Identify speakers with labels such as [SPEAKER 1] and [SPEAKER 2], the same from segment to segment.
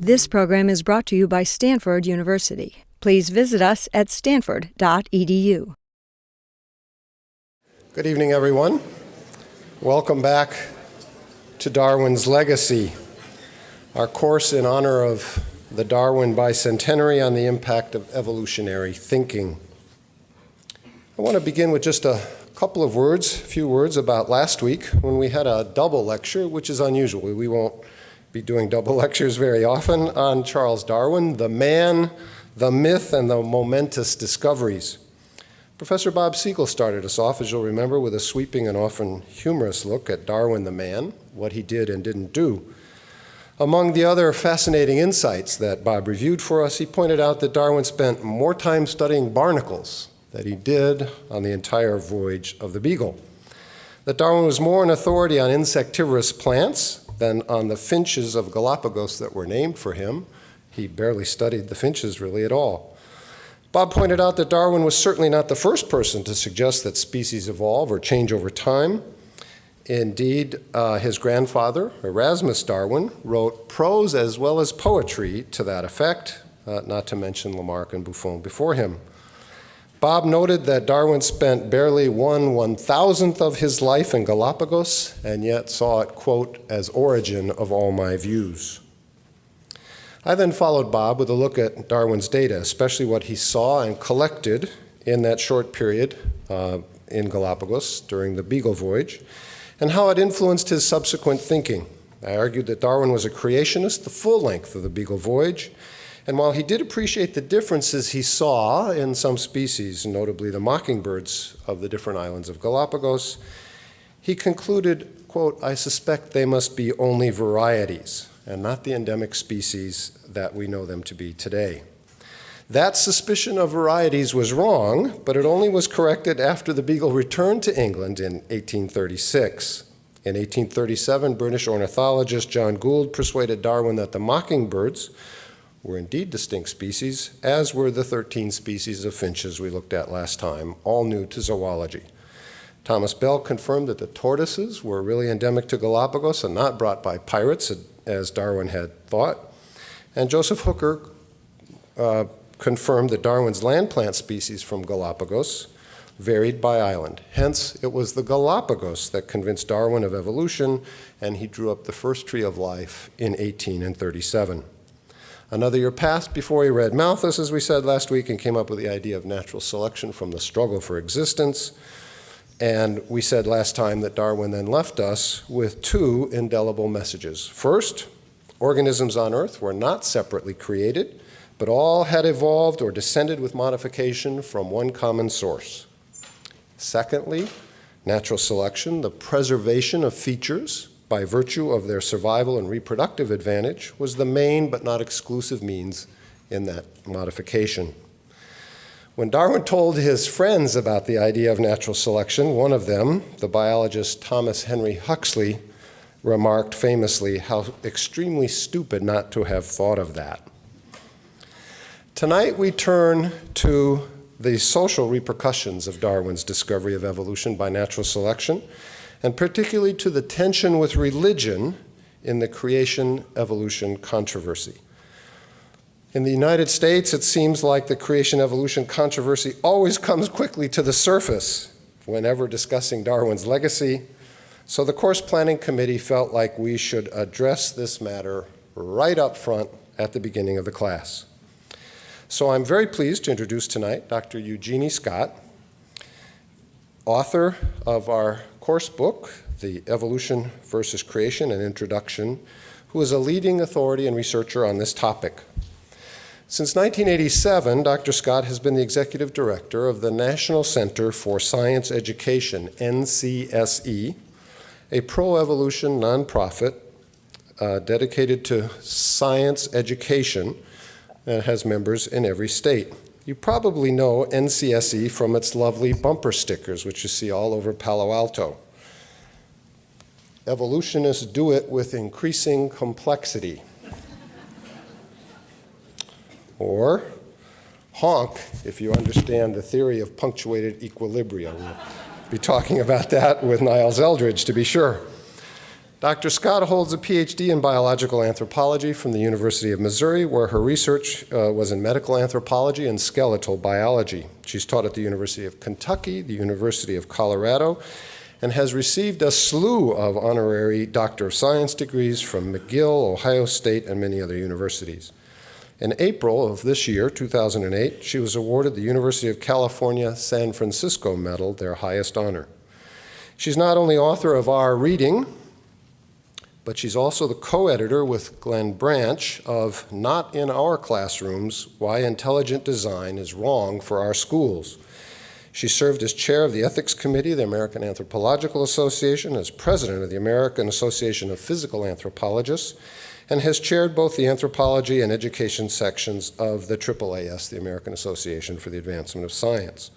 [SPEAKER 1] This program is brought to you by Stanford University. Please visit us at stanford.edu.
[SPEAKER 2] Good evening, everyone. Welcome back to Darwin's Legacy, our course in honor of the Darwin bicentenary on the impact of evolutionary thinking. I want to begin with just a few words about last week when we had a double lecture, which is unusual. We won't be doing double lectures very often on Charles Darwin, the man, the myth, and the momentous discoveries. Professor Bob Siegel started us off, as you'll remember, with a sweeping and often humorous look at Darwin the man, what he did and didn't do. Among the other fascinating insights that Bob reviewed for us, he pointed out that Darwin spent more time studying barnacles than he did on the entire voyage of the Beagle. That Darwin was more an authority on insectivorous plants than on the finches of Galapagos that were named for him. He barely studied the finches really at all. Bob pointed out that Darwin was certainly not the first person to suggest that species evolve or change over time. Indeed, his grandfather, Erasmus Darwin, wrote prose as well as poetry to that effect, not to mention Lamarck and Buffon before him. Bob noted that Darwin spent barely 1/1000th of his life in Galapagos and yet saw it, quote, as origin of all my views. I then followed Bob with a look at Darwin's data, especially what he saw and collected in that short period in Galapagos during the Beagle voyage, and how it influenced his subsequent thinking. I argued that Darwin was a creationist the full length of the Beagle voyage, and while he did appreciate the differences he saw in some species, notably the mockingbirds of the different islands of Galapagos, he concluded, quote, I suspect they must be only varieties and not the endemic species that we know them to be today. That suspicion of varieties was wrong, but it only was corrected after the Beagle returned to England in 1836. In 1837, British ornithologist John Gould persuaded Darwin that the mockingbirds were indeed distinct species, as were the 13 species of finches we looked at last time, all new to zoology. Thomas Bell confirmed that the tortoises were really endemic to Galapagos and not brought by pirates, as Darwin had thought. And Joseph Hooker confirmed that Darwin's land plant species from Galapagos varied by island. Hence, it was the Galapagos that convinced Darwin of evolution, and he drew up the first tree of life in 1837. Another year passed before he read Malthus, as we said last week, and came up with the idea of natural selection from the struggle for existence. And we said last time that Darwin then left us with two indelible messages. First, organisms on Earth were not separately created, but all had evolved or descended with modification from one common source. Secondly, natural selection, the preservation of features by virtue of their survival and reproductive advantage, was the main but not exclusive means in that modification. When Darwin told his friends about the idea of natural selection, one of them, the biologist Thomas Henry Huxley, remarked famously how extremely stupid not to have thought of that. Tonight we turn to the social repercussions of Darwin's discovery of evolution by natural selection, and particularly to the tension with religion in the creation-evolution controversy. In the United States, it seems like the creation-evolution controversy always comes quickly to the surface whenever discussing Darwin's legacy, so the course planning committee felt like we should address this matter right up front at the beginning of the class. So I'm very pleased to introduce tonight Dr. Eugenie Scott, author of our course book, The Evolution versus Creation, an Introduction, who is a leading authority and researcher on this topic. Since 1987, Dr. Scott has been the executive director of the National Center for Science Education, NCSE, a pro-evolution nonprofit dedicated to science education and has members in every state. You probably know NCSE from its lovely bumper stickers, which you see all over Palo Alto. Evolutionists do it with increasing complexity. Or honk, if you understand the theory of punctuated equilibrium. We'll be talking about that with Niles Eldredge, to be sure. Dr. Scott holds a PhD in biological anthropology from the University of Missouri, where her research was in medical anthropology and skeletal biology. She's taught at the University of Kentucky, the University of Colorado, and has received a slew of honorary Doctor of Science degrees from McGill, Ohio State, and many other universities. In April of this year, 2008, she was awarded the University of California San Francisco Medal, their highest honor. She's not only author of Our Reading, but she's also the co-editor with Glenn Branch of Not in Our Classrooms, Why Intelligent Design is Wrong for Our Schools. She served as chair of the Ethics Committee of the American Anthropological Association, as president of the American Association of Physical Anthropologists, and has chaired both the anthropology and education sections of the AAAS, the American Association for the Advancement of Science.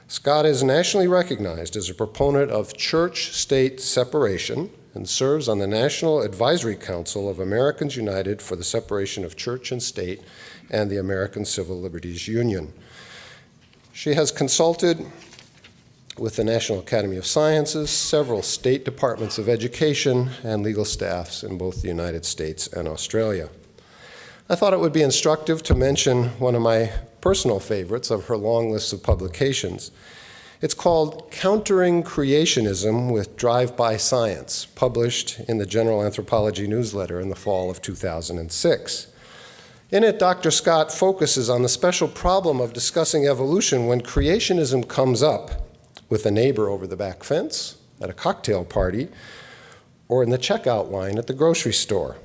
[SPEAKER 2] Scott is nationally recognized as a proponent of church-state separation and serves on the National Advisory Council of Americans United for the Separation of Church and State and the American Civil Liberties Union. She has consulted with the National Academy of Sciences, several state departments of education, and legal staffs in both the United States and Australia. I thought it would be instructive to mention one of my personal favorites of her long list of publications. It's called Countering Creationism with Drive-By Science, published in the General Anthropology newsletter in the fall of 2006. In it, Dr. Scott focuses on the special problem of discussing evolution when creationism comes up with a neighbor over the back fence, at a cocktail party, or in the checkout line at the grocery store.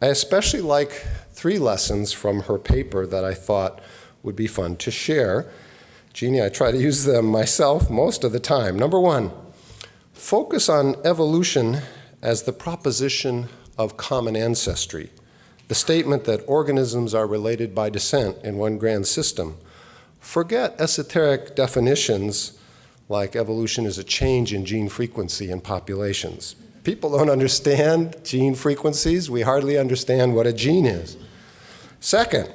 [SPEAKER 2] I especially like 3 lessons from her paper that I thought would be fun to share. Genie, I try to use them myself most of the time. Number 1, focus on evolution as the proposition of common ancestry, the statement that organisms are related by descent in one grand system. Forget esoteric definitions like evolution is a change in gene frequency in populations. People don't understand gene frequencies. We hardly understand what a gene is. Second,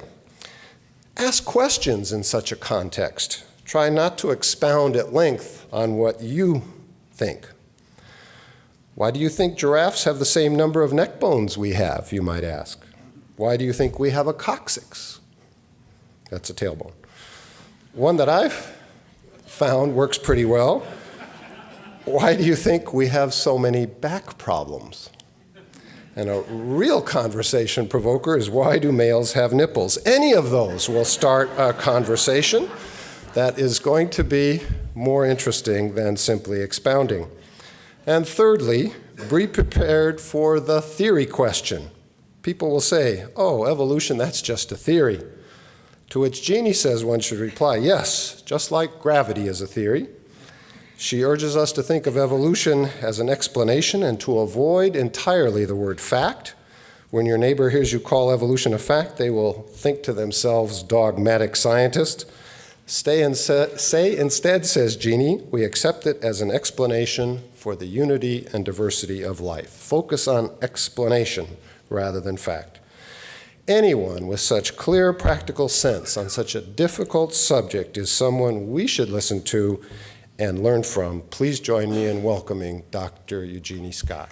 [SPEAKER 2] ask questions in such a context. Try not to expound at length on what you think. Why do you think giraffes have the same number of neck bones we have, you might ask? Why do you think we have a coccyx? That's a tailbone. One that I've found works pretty well. Why do you think we have so many back problems? And a real conversation provoker is, why do males have nipples? Any of those will start a conversation that is going to be more interesting than simply expounding. And thirdly, be prepared for the theory question. People will say, oh, evolution, that's just a theory. To which Genie says one should reply, yes, just like gravity is a theory. She urges us to think of evolution as an explanation and to avoid entirely the word fact. When your neighbor hears you call evolution a fact, they will think to themselves, dogmatic scientist. Say instead, says Genie, we accept it as an explanation for the unity and diversity of life. Focus on explanation rather than fact. Anyone with such clear practical sense on such a difficult subject is someone we should listen to and learn from. Please join me in welcoming Dr. Eugenie Scott.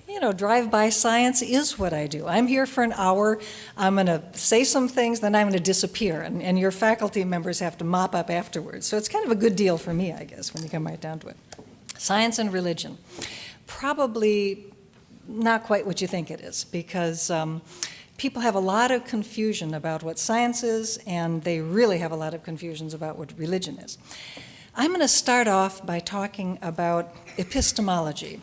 [SPEAKER 3] You know, drive-by science is what I do. I'm here for an hour. I'm going to say some things, then I'm going to disappear, and your faculty members have to mop up afterwards. So it's kind of a good deal for me, I guess, when you come right down to it. Science and religion. Probably not quite what you think it is, because people have a lot of confusion about what science is, and they really have a lot of confusions about what religion is. I'm going to start off by talking about epistemology.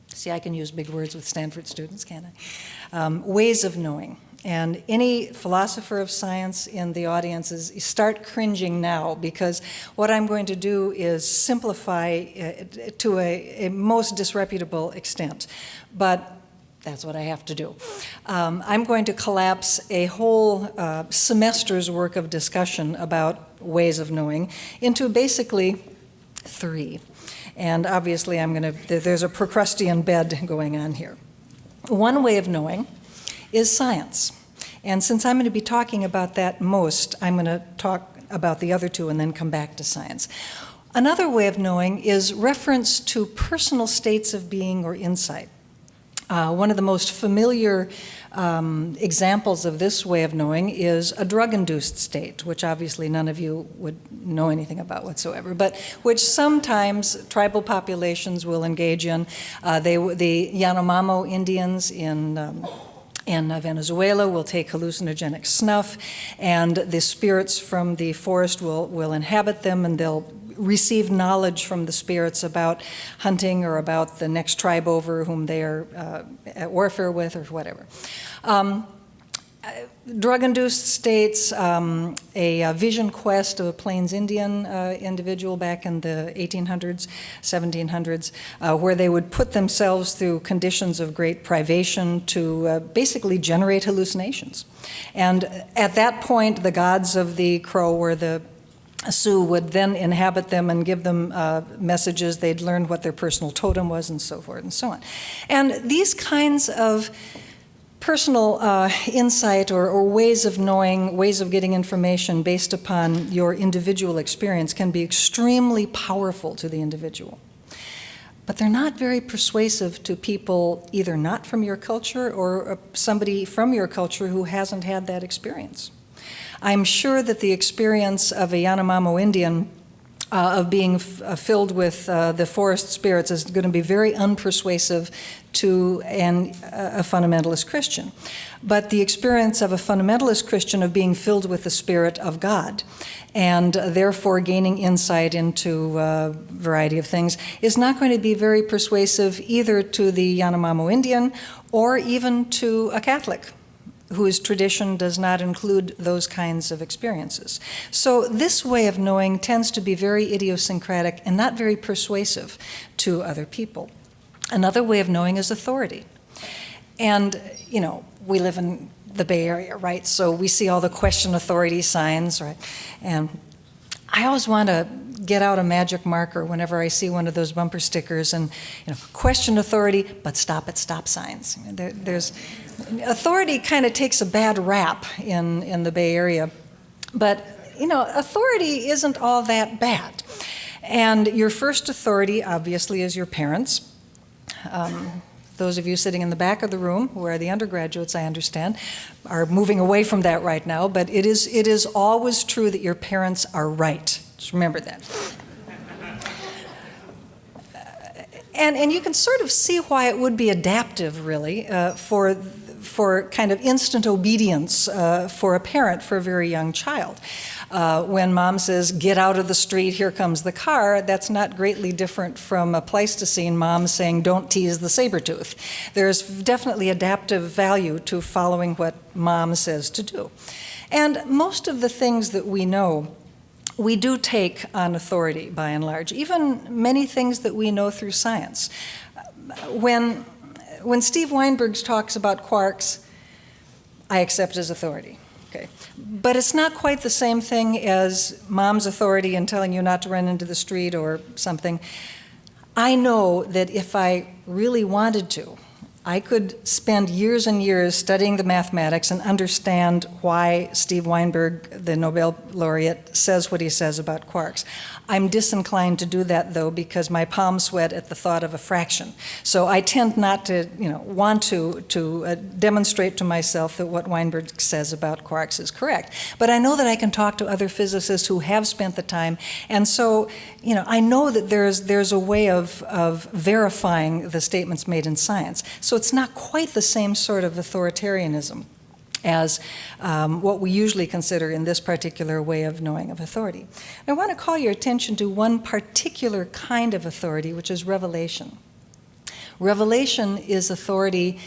[SPEAKER 3] See, I can use big words with Stanford students, can't I? Ways of knowing. And any philosopher of science in the audience start cringing now, because what I'm going to do is simplify to a most disreputable extent. But that's what I have to do. I'm going to collapse a whole semester's work of discussion about ways of knowing into basically 3. And obviously there's a Procrustean bed going on here. One way of knowing is science. And since I'm going to be talking about that most, I'm going to talk about the other two and then come back to science. Another way of knowing is reference to personal states of being or insight. One of the most familiar examples of this way of knowing is a drug-induced state, which obviously none of you would know anything about whatsoever, but which sometimes tribal populations will engage in. The Yanomamo Indians in Venezuela will take hallucinogenic snuff, and the spirits from the forest will inhabit them, and they'll receive knowledge from the spirits about hunting or about the next tribe over whom they are at warfare with or whatever. Drug-induced states, a vision quest of a Plains Indian individual back in the 1800s, 1700s, where they would put themselves through conditions of great privation to basically generate hallucinations. And at that point, the gods of the Crow or the Sioux would then inhabit them and give them messages. They'd learned what their personal totem was and so forth and so on. And these kinds of personal insight or ways of knowing, ways of getting information based upon your individual experience can be extremely powerful to the individual. But they're not very persuasive to people either not from your culture or somebody from your culture who hasn't had that experience. I'm sure that the experience of a Yanomamo Indian of being filled with the forest spirits is going to be very unpersuasive to a fundamentalist Christian. But the experience of a fundamentalist Christian of being filled with the Spirit of God and therefore gaining insight into a variety of things is not going to be very persuasive either to the Yanomamo Indian or even to a Catholic whose tradition does not include those kinds of experiences. So this way of knowing tends to be very idiosyncratic and not very persuasive to other people. Another way of knowing is authority. And, you know, we live in the Bay Area, right? So we see all the question authority signs, right? And I always want to get out a magic marker whenever I see one of those bumper stickers and, you know, question authority, but stop at stop signs. There's authority kind of takes a bad rap in the Bay Area, but, you know, authority isn't all that bad. And your first authority, obviously, is your parents. Those of you sitting in the back of the room, who are the undergraduates, I understand, are moving away from that right now, but it is always true that your parents are right. Just remember that. And you can sort of see why it would be adaptive, really, for kind of instant obedience for a parent for a very young child. When mom says, get out of the street, here comes the car, that's not greatly different from a Pleistocene mom saying, don't tease the saber-tooth. There's definitely adaptive value to following what mom says to do. And most of the things that we know, we do take on authority, by and large, even many things that we know through science. When Steve Weinberg talks about quarks, I accept as authority. Okay. But it's not quite the same thing as mom's authority in telling you not to run into the street or something. I know that if I really wanted to, I could spend years and years studying the mathematics and understand why Steve Weinberg, the Nobel laureate, says what he says about quarks. I'm disinclined to do that, though, because my palms sweat at the thought of a fraction. So I tend not to, want to demonstrate to myself that what Weinberg says about quarks is correct. But I know that I can talk to other physicists who have spent the time, and so, I know that there's a way of verifying the statements made in science. So it's not quite the same sort of authoritarianism as what we usually consider in this particular way of knowing of authority. I want to call your attention to one particular kind of authority, which is revelation. Revelation is authority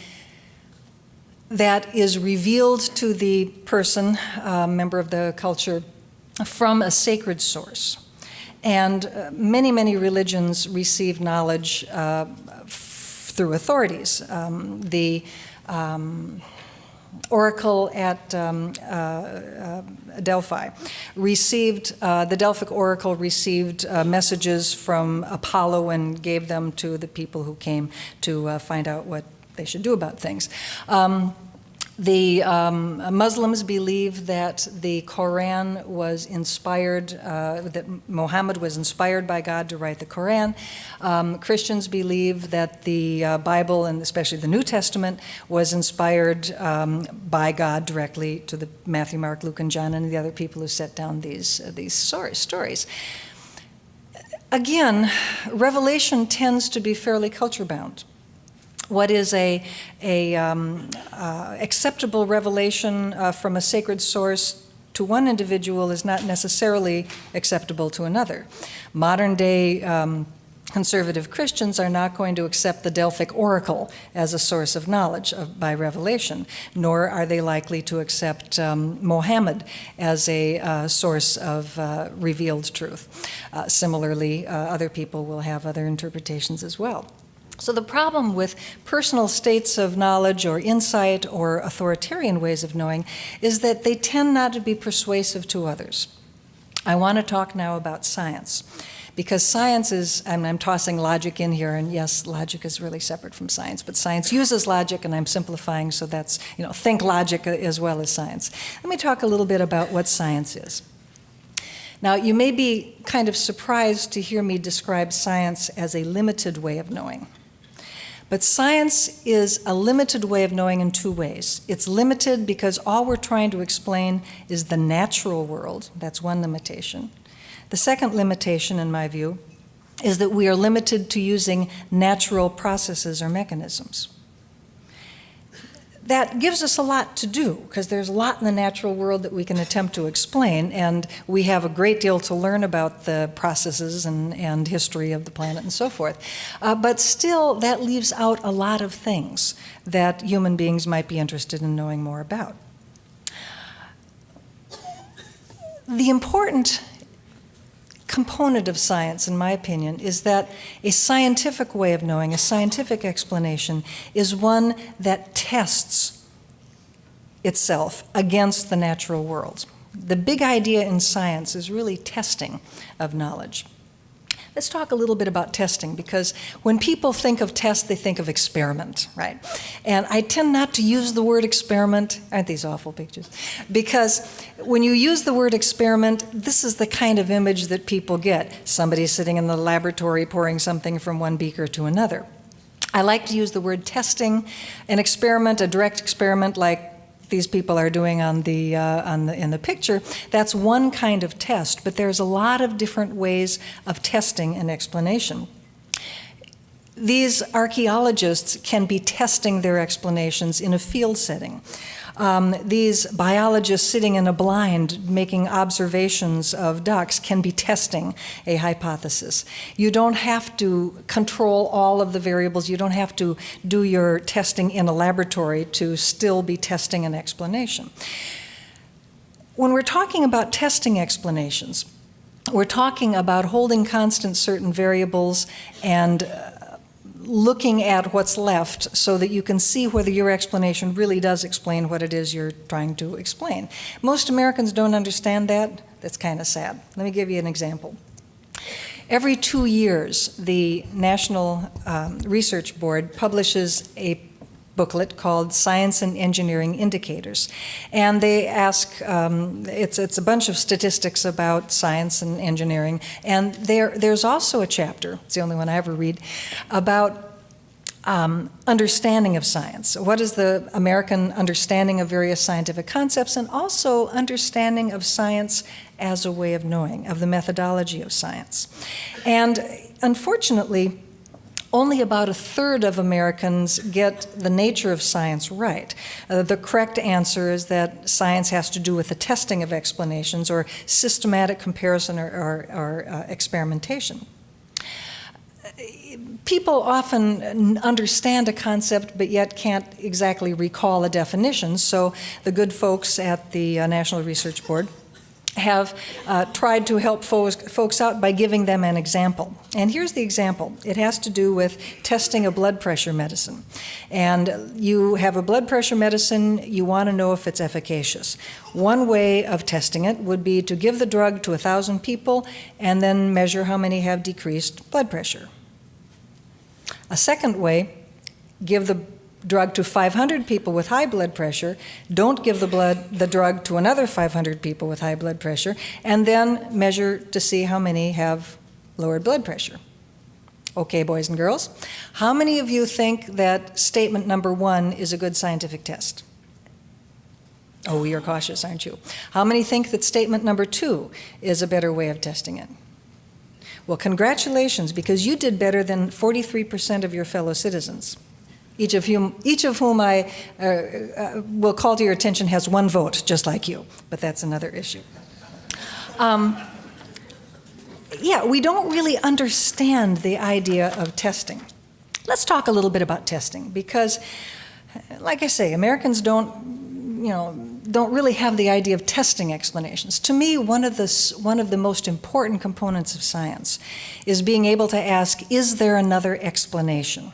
[SPEAKER 3] that is revealed to the person, member of the culture, from a sacred source. And many, many religions receive knowledge through authorities. The oracle at Delphi received, the Delphic oracle received messages from Apollo and gave them to the people who came to find out what they should do about things. The Muslims believe that the Quran was inspired, that Muhammad was inspired by God to write the Quran. Christians believe that the Bible, and especially the New Testament, was inspired by God directly to the Matthew, Mark, Luke, and John, and the other people who set down these stories. Again, Revelation tends to be fairly culture-bound. What is a acceptable revelation from a sacred source to one individual is not necessarily acceptable to another. Modern-day conservative Christians are not going to accept the Delphic Oracle as a source of knowledge by revelation, nor are they likely to accept Mohammed as a source of revealed truth. Similarly, other people will have other interpretations as well. So the problem with personal states of knowledge or insight or authoritarian ways of knowing is that they tend not to be persuasive to others. I want to talk now about science, because science is, and I'm tossing logic in here, and yes, logic is really separate from science, but science uses logic, and I'm simplifying, so that's, think logic as well as science. Let me talk a little bit about what science is. Now, you may be kind of surprised to hear me describe science as a limited way of knowing. But science is a limited way of knowing in two ways. It's limited because all we're trying to explain is the natural world. That's one limitation. The second limitation, in my view, is that we are limited to using natural processes or mechanisms. That gives us a lot to do, because there's a lot in the natural world that we can attempt to explain, and we have a great deal to learn about the processes and history of the planet and so forth. But still, that leaves out a lot of things that human beings might be interested in knowing more about. The important component of science, in my opinion, is that a scientific way of knowing, a scientific explanation, is one that tests itself against the natural world. The big idea in science is really testing of knowledge. Let's talk a little bit about testing, because when people think of test, they think of experiment, right? And I tend not to use the word experiment. Aren't these awful pictures? Because when you use the word experiment, this is the kind of image that people get. Somebody sitting in the laboratory pouring something from one beaker to another. I like to use the word testing. An experiment, a direct experiment like these people are doing in the picture, that's one kind of test, but there's a lot of different ways of testing an explanation. These archaeologists can be testing their explanations in a field setting. These biologists sitting in a blind making observations of ducks can be testing a hypothesis. You don't have to control all of the variables. You don't have to do your testing in a laboratory to still be testing an explanation. When we're talking about testing explanations, we're talking about holding constant certain variables and looking at what's left so that you can see whether your explanation really does explain what it is you're trying to explain. Most Americans don't understand that. That's kind of sad. Let me give you an example. Every 2 years, the National Research Board publishes a booklet called Science and Engineering Indicators. And they ask, it's a bunch of statistics about science and engineering, and there's also a chapter, it's the only one I ever read, about understanding of science. What is the American understanding of various scientific concepts, and also understanding of science as a way of knowing, of the methodology of science. And unfortunately, only about a third of Americans get the nature of science right. The correct answer is that science has to do with the testing of explanations or systematic comparison or experimentation. People often understand a concept but yet can't exactly recall a definition, so the good folks at the National Research Board have tried to help folks out by giving them an example. And here's the example. It has to do with testing a blood pressure medicine. And you have a blood pressure medicine, you want to know if it's efficacious. One way of testing it would be to give the drug to 1,000 people and then measure how many have decreased blood pressure. A second way, give the drug to 500 people with high blood pressure, don't give the drug to another 500 people with high blood pressure, and then measure to see how many have lowered blood pressure. Okay, boys and girls, how many of you think that statement number 1 is a good scientific test? Oh, you're cautious, aren't you? How many think that statement number 2 is a better way of testing it? Well, congratulations, because you did better than 43% of your fellow citizens. Each of whom I will call to your attention has 1 vote, just like you, but that's another issue. Yeah, we don't really understand the idea of testing. Let's talk a little bit about testing, because, like I say, Americans don't really have the idea of testing explanations. To me, one of the most important components of science is being able to ask, is there another explanation?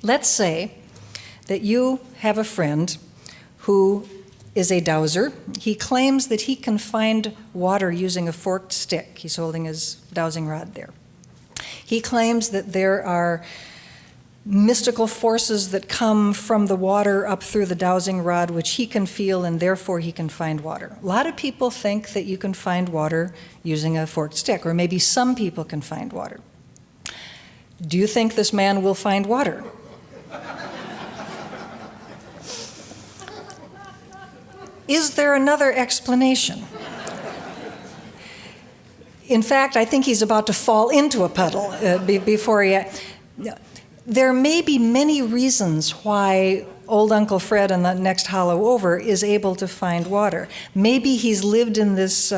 [SPEAKER 3] Let's say that you have a friend who is a dowser. He claims that he can find water using a forked stick. He's holding his dowsing rod there. He claims that there are mystical forces that come from the water up through the dowsing rod, which he can feel, and therefore he can find water. A lot of people think that you can find water using a forked stick, or maybe some people can find water. Do you think this man will find water? Is there another explanation? In fact, I think he's about to fall into a puddle before he... There may be many reasons why old Uncle Fred in the next hollow over is able to find water. Maybe he's lived in this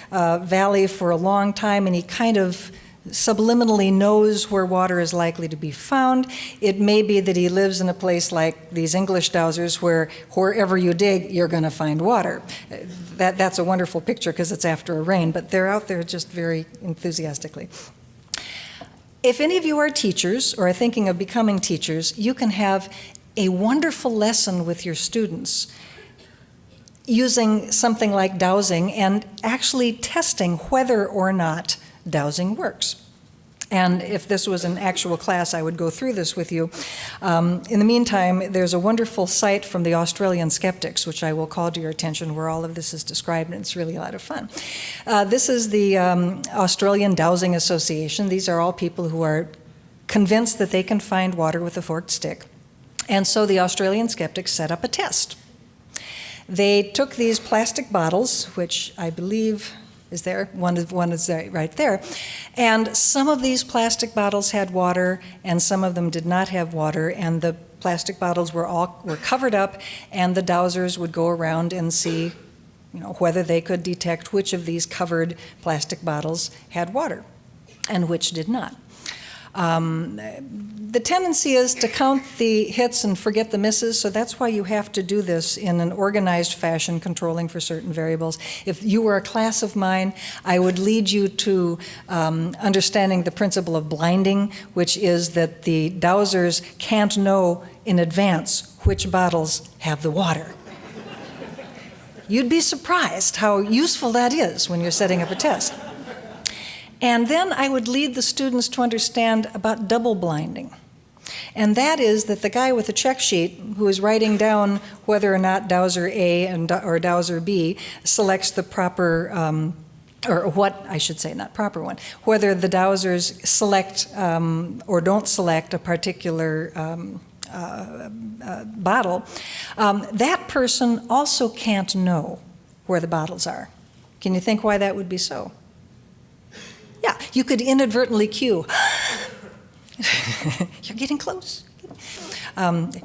[SPEAKER 3] valley for a long time and he kind of subliminally knows where water is likely to be found. It may be that he lives in a place like these English dowsers where wherever you dig, you're going to find water. That's a wonderful picture because it's after a rain, but they're out there just very enthusiastically. If any of you are teachers or are thinking of becoming teachers, you can have a wonderful lesson with your students using something like dowsing and actually testing whether or not dowsing works. And if this was an actual class, I would go through this with you. In the meantime, there's a wonderful site from the Australian skeptics, which I will call to your attention, where all of this is described, and it's really a lot of fun. This is the Australian Dowsing Association. These are all people who are convinced that they can find water with a forked stick. And so the Australian skeptics set up a test. They took these plastic bottles, which I believe is there, one is there, right there, and some of these plastic bottles had water and some of them did not have water, and the plastic bottles were covered up, and the dowsers would go around and see whether they could detect which of these covered plastic bottles had water and which did not. The tendency is to count the hits and forget the misses, so that's why you have to do this in an organized fashion, controlling for certain variables. If you were a class of mine, I would lead you to understanding the principle of blinding, which is that the dowsers can't know in advance which bottles have the water. You'd be surprised how useful that is when you're setting up a test. And then I would lead the students to understand about double blinding. And that is that the guy with the check sheet who is writing down whether or not dowser A or dowser B selects the proper, or what, I should say, not proper one, whether the dowsers select or don't select a particular bottle, that person also can't know where the bottles are. Can you think why that would be so? Yeah, you could inadvertently cue. You're getting close.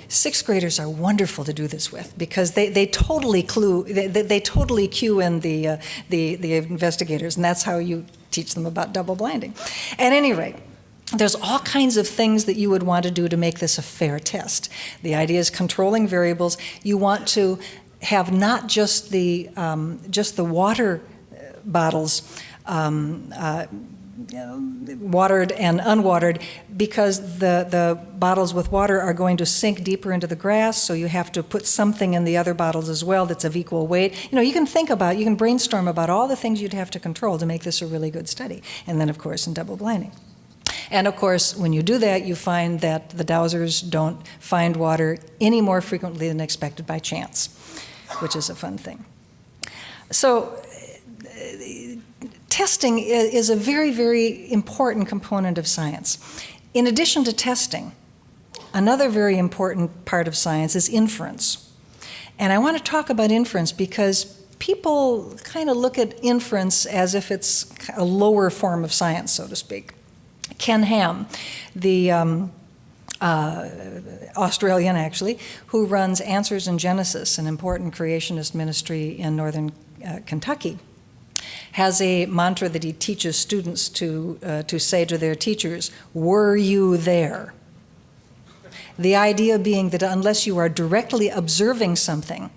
[SPEAKER 3] Sixth graders are wonderful to do this with because they totally cue in the investigators, and that's how you teach them about double blinding. At any rate, there's all kinds of things that you would want to do to make this a fair test. The idea is controlling variables. You want to have not just the water bottles watered and unwatered, because the bottles with water are going to sink deeper into the grass, so you have to put something in the other bottles as well that's of equal weight. You can brainstorm about all the things you'd have to control to make this a really good study. And then, of course, in double blinding. And of course, when you do that, you find that the dowsers don't find water any more frequently than expected by chance, which is a fun thing. So testing is a very, very important component of science. In addition to testing, another very important part of science is inference. And I want to talk about inference because people kind of look at inference as if it's a lower form of science, so to speak. Ken Ham, the Australian actually, who runs Answers in Genesis, an important creationist ministry in northern Kentucky, has a mantra that he teaches students to say to their teachers, "Were you there?" The idea being that unless you are directly observing something,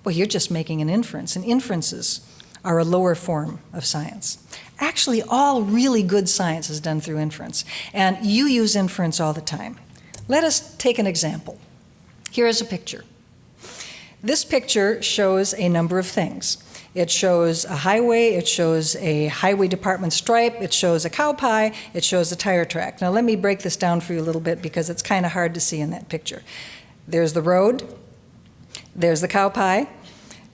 [SPEAKER 3] well, you're just making an inference, and inferences are a lower form of science. Actually, all really good science is done through inference, and you use inference all the time. Let us take an example. Here is a picture. This picture shows a number of things. It shows a highway, it shows a highway department stripe, it shows a cow pie, it shows a tire track. Now let me break this down for you a little bit because it's kind of hard to see in that picture. There's the road, there's the cow pie,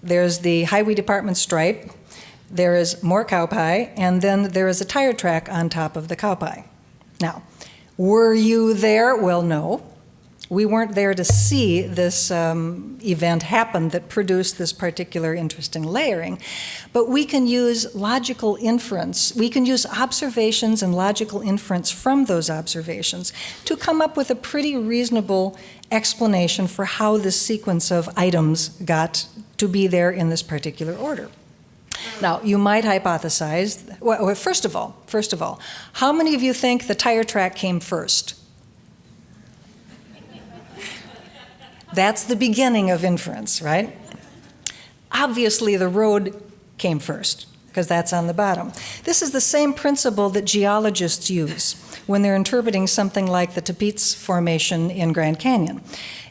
[SPEAKER 3] there's the highway department stripe, there is more cow pie, and then there is a tire track on top of the cow pie. Now, were you there? Well, no. We weren't there to see this event happen that produced this particular interesting layering, but we can use logical inference. We can use observations and logical inference from those observations to come up with a pretty reasonable explanation for how this sequence of items got to be there in this particular order. Now, you might hypothesize, well, first of all, how many of you think the tire track came first? That's the beginning of inference, right? Obviously, the road came first, because that's on the bottom. This is the same principle that geologists use when they're interpreting something like the Tapeats Formation in Grand Canyon.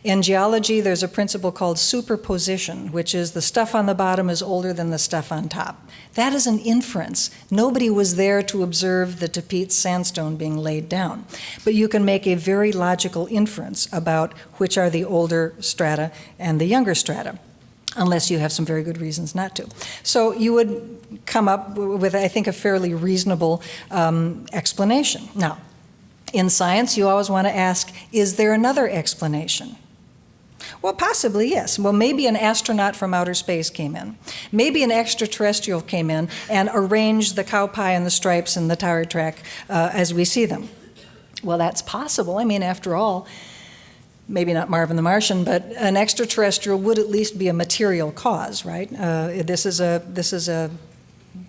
[SPEAKER 3] In geology, there's a principle called superposition, which is the stuff on the bottom is older than the stuff on top. That is an inference. Nobody was there to observe the Tapeats sandstone being laid down. But you can make a very logical inference about which are the older strata and the younger strata, unless you have some very good reasons not to. So you would come up with, I think, a fairly reasonable explanation. Now, in science, you always want to ask, is there another explanation? Well, possibly, yes. Well, maybe an astronaut from outer space came in. Maybe an extraterrestrial came in and arranged the cow pie and the stripes and the tire track as we see them. Well, that's possible. I mean, after all, maybe not Marvin the Martian, but an extraterrestrial would at least be a material cause, right? This is a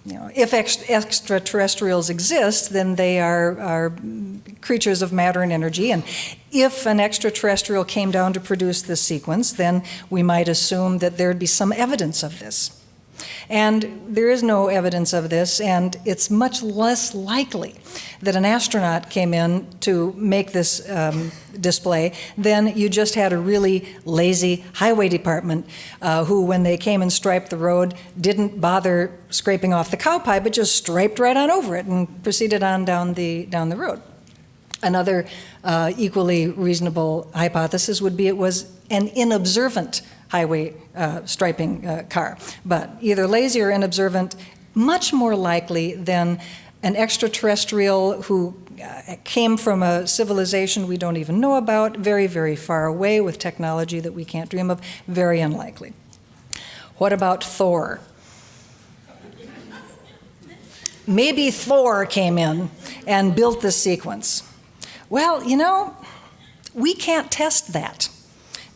[SPEAKER 3] you know, if extraterrestrials exist, then they are creatures of matter and energy. And if an extraterrestrial came down to produce this sequence, then we might assume that there'd be some evidence of this. And there is no evidence of this, and it's much less likely that an astronaut came in to make this display than you just had a really lazy highway department who, when they came and striped the road, didn't bother scraping off the cow pie, but just striped right on over it and proceeded on down the road. Another equally reasonable hypothesis would be it was an inobservant highway striping car, but either lazy or inobservant, much more likely than an extraterrestrial who came from a civilization we don't even know about, very, very far away with technology that we can't dream of, very unlikely. What about Thor? Maybe Thor came in and built this sequence. Well, you know, we can't test that.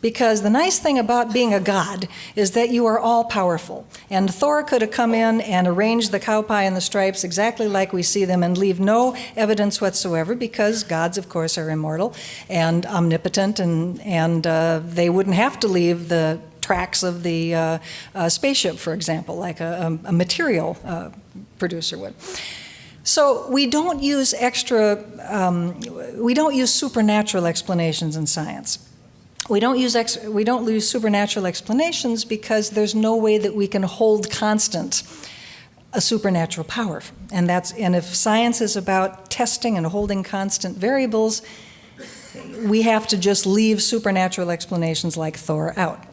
[SPEAKER 3] Because the nice thing about being a god is that you are all-powerful. And Thor could have come in and arranged the cow pie and the stripes exactly like we see them and leave no evidence whatsoever, because gods, of course, are immortal and omnipotent, and they wouldn't have to leave the tracks of the spaceship, for example, like a material producer would. So we don't use supernatural explanations in science. We don't use supernatural explanations because there's no way that we can hold constant a supernatural power. And if science is about testing and holding constant variables, we have to just leave supernatural explanations like Thor out.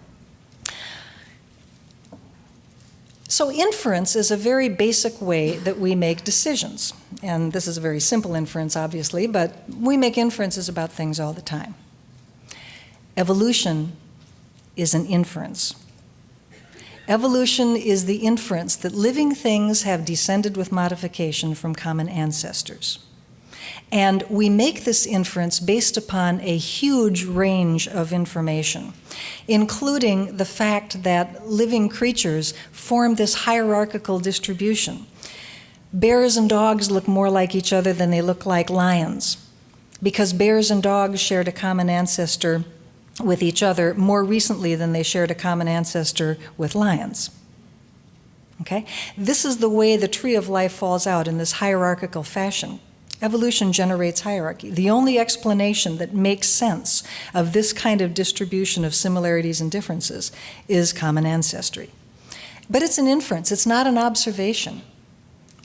[SPEAKER 3] So inference is a very basic way that we make decisions. And this is a very simple inference, obviously, but we make inferences about things all the time. Evolution is an inference. Evolution is the inference that living things have descended with modification from common ancestors. And we make this inference based upon a huge range of information, including the fact that living creatures form this hierarchical distribution. Bears and dogs look more like each other than they look like lions, because bears and dogs shared a common ancestor with each other more recently than they shared a common ancestor with lions. Okay? This is the way the tree of life falls out in this hierarchical fashion. Evolution generates hierarchy. The only explanation that makes sense of this kind of distribution of similarities and differences is common ancestry. But it's an inference, it's not an observation.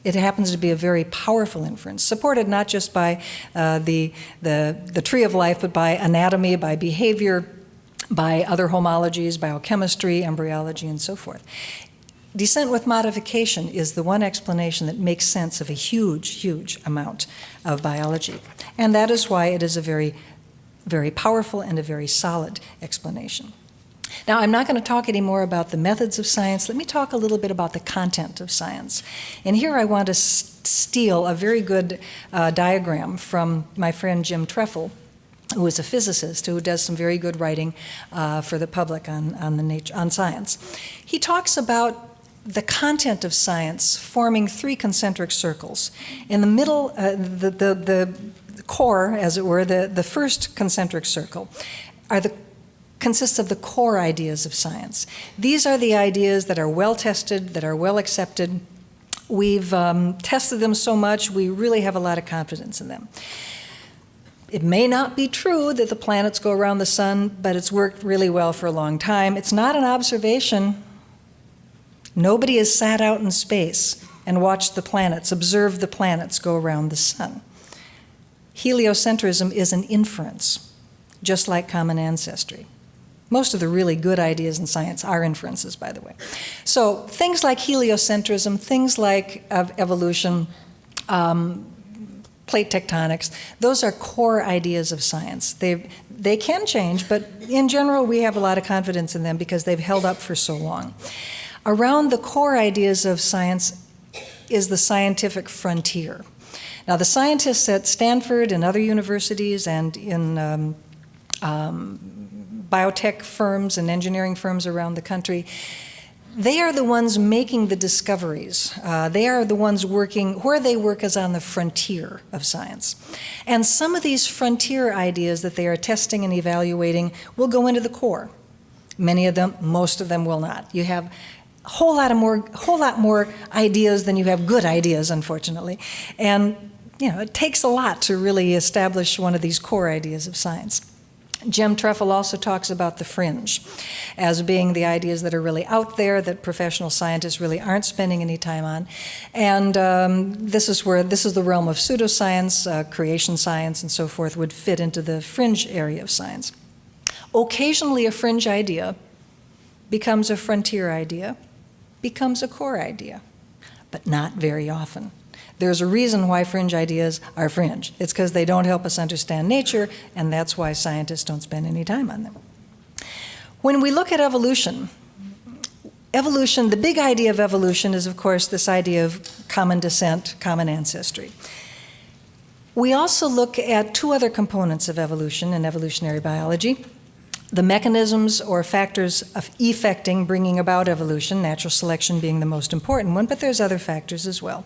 [SPEAKER 3] It happens to be a very powerful inference, supported not just by the tree of life, but by anatomy, by behavior, by other homologies, biochemistry, embryology, and so forth. Descent with modification is the one explanation that makes sense of a huge, huge amount of biology. And that is why it is a very, very powerful and a very solid explanation. Now, I'm not going to talk anymore about the methods of science. Let me talk a little bit about the content of science. And here I want to steal a very good diagram from my friend Jim Treffel, who is a physicist who does some very good writing for the public on science. He talks about the content of science forming three concentric circles. In the middle, the core, as it were, the first concentric circle, consists of the core ideas of science. These are the ideas that are well tested, that are well accepted. We've tested them so much, we really have a lot of confidence in them. It may not be true that the planets go around the sun, but it's worked really well for a long time. It's not an observation. Nobody has sat out in space and watched the planets, observed the planets go around the sun. Heliocentrism is an inference, just like common ancestry. Most of the really good ideas in science are inferences, by the way. So things like heliocentrism, things like evolution, plate tectonics, those are core ideas of science. They can change, but in general we have a lot of confidence in them because they've held up for so long. Around the core ideas of science is the scientific frontier. Now, the scientists at Stanford and other universities and in biotech firms and engineering firms around the country, they are the ones making the discoveries. They are the ones working, where they work is on the frontier of science. And some of these frontier ideas that they are testing and evaluating will go into the core. Many of them, most of them will not. You have a whole lot more ideas than you have good ideas, unfortunately. And it takes a lot to really establish one of these core ideas of science. Jim Treffel also talks about the fringe as being the ideas that are really out there that professional scientists really aren't spending any time on. And this is the realm of pseudoscience, creation science, and so forth would fit into the fringe area of science. Occasionally a fringe idea becomes a frontier idea, becomes a core idea, but not very often. There's a reason why fringe ideas are fringe. It's because they don't help us understand nature, and that's why scientists don't spend any time on them. When we look at evolution, the big idea of evolution is, of course, this idea of common descent, common ancestry. We also look at two other components of evolution in evolutionary biology: the mechanisms or factors of effecting, bringing about evolution, natural selection being the most important one, but there's other factors as well.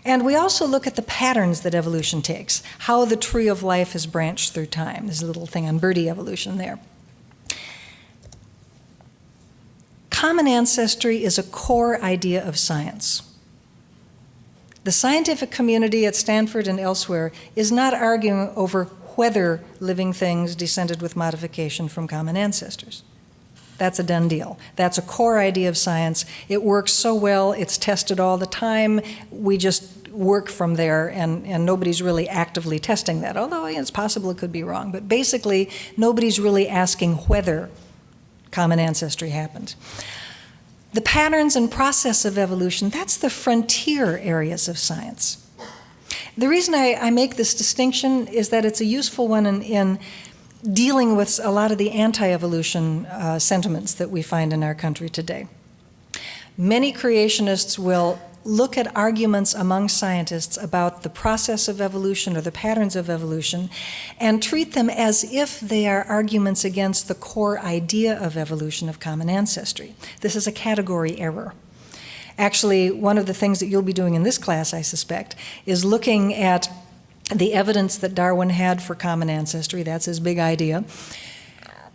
[SPEAKER 3] And we also look at the patterns that evolution takes, how the tree of life has branched through time. There's a little thing on birdie evolution there. Common ancestry is a core idea of science. The scientific community at Stanford and elsewhere is not arguing over whether living things descended with modification from common ancestors. That's a done deal. That's a core idea of science. It works so well, it's tested all the time. We just work from there, and nobody's really actively testing that, although it's possible it could be wrong. But basically, nobody's really asking whether common ancestry happened. The patterns and process of evolution, that's the frontier areas of science. The reason I make this distinction is that it's a useful one in dealing with a lot of the anti-evolution sentiments that we find in our country today. Many creationists will look at arguments among scientists about the process of evolution or the patterns of evolution and treat them as if they are arguments against the core idea of evolution of common ancestry. This is a category error. Actually, one of the things that you'll be doing in this class, I suspect, is looking at the evidence that Darwin had for common ancestry. That's his big idea.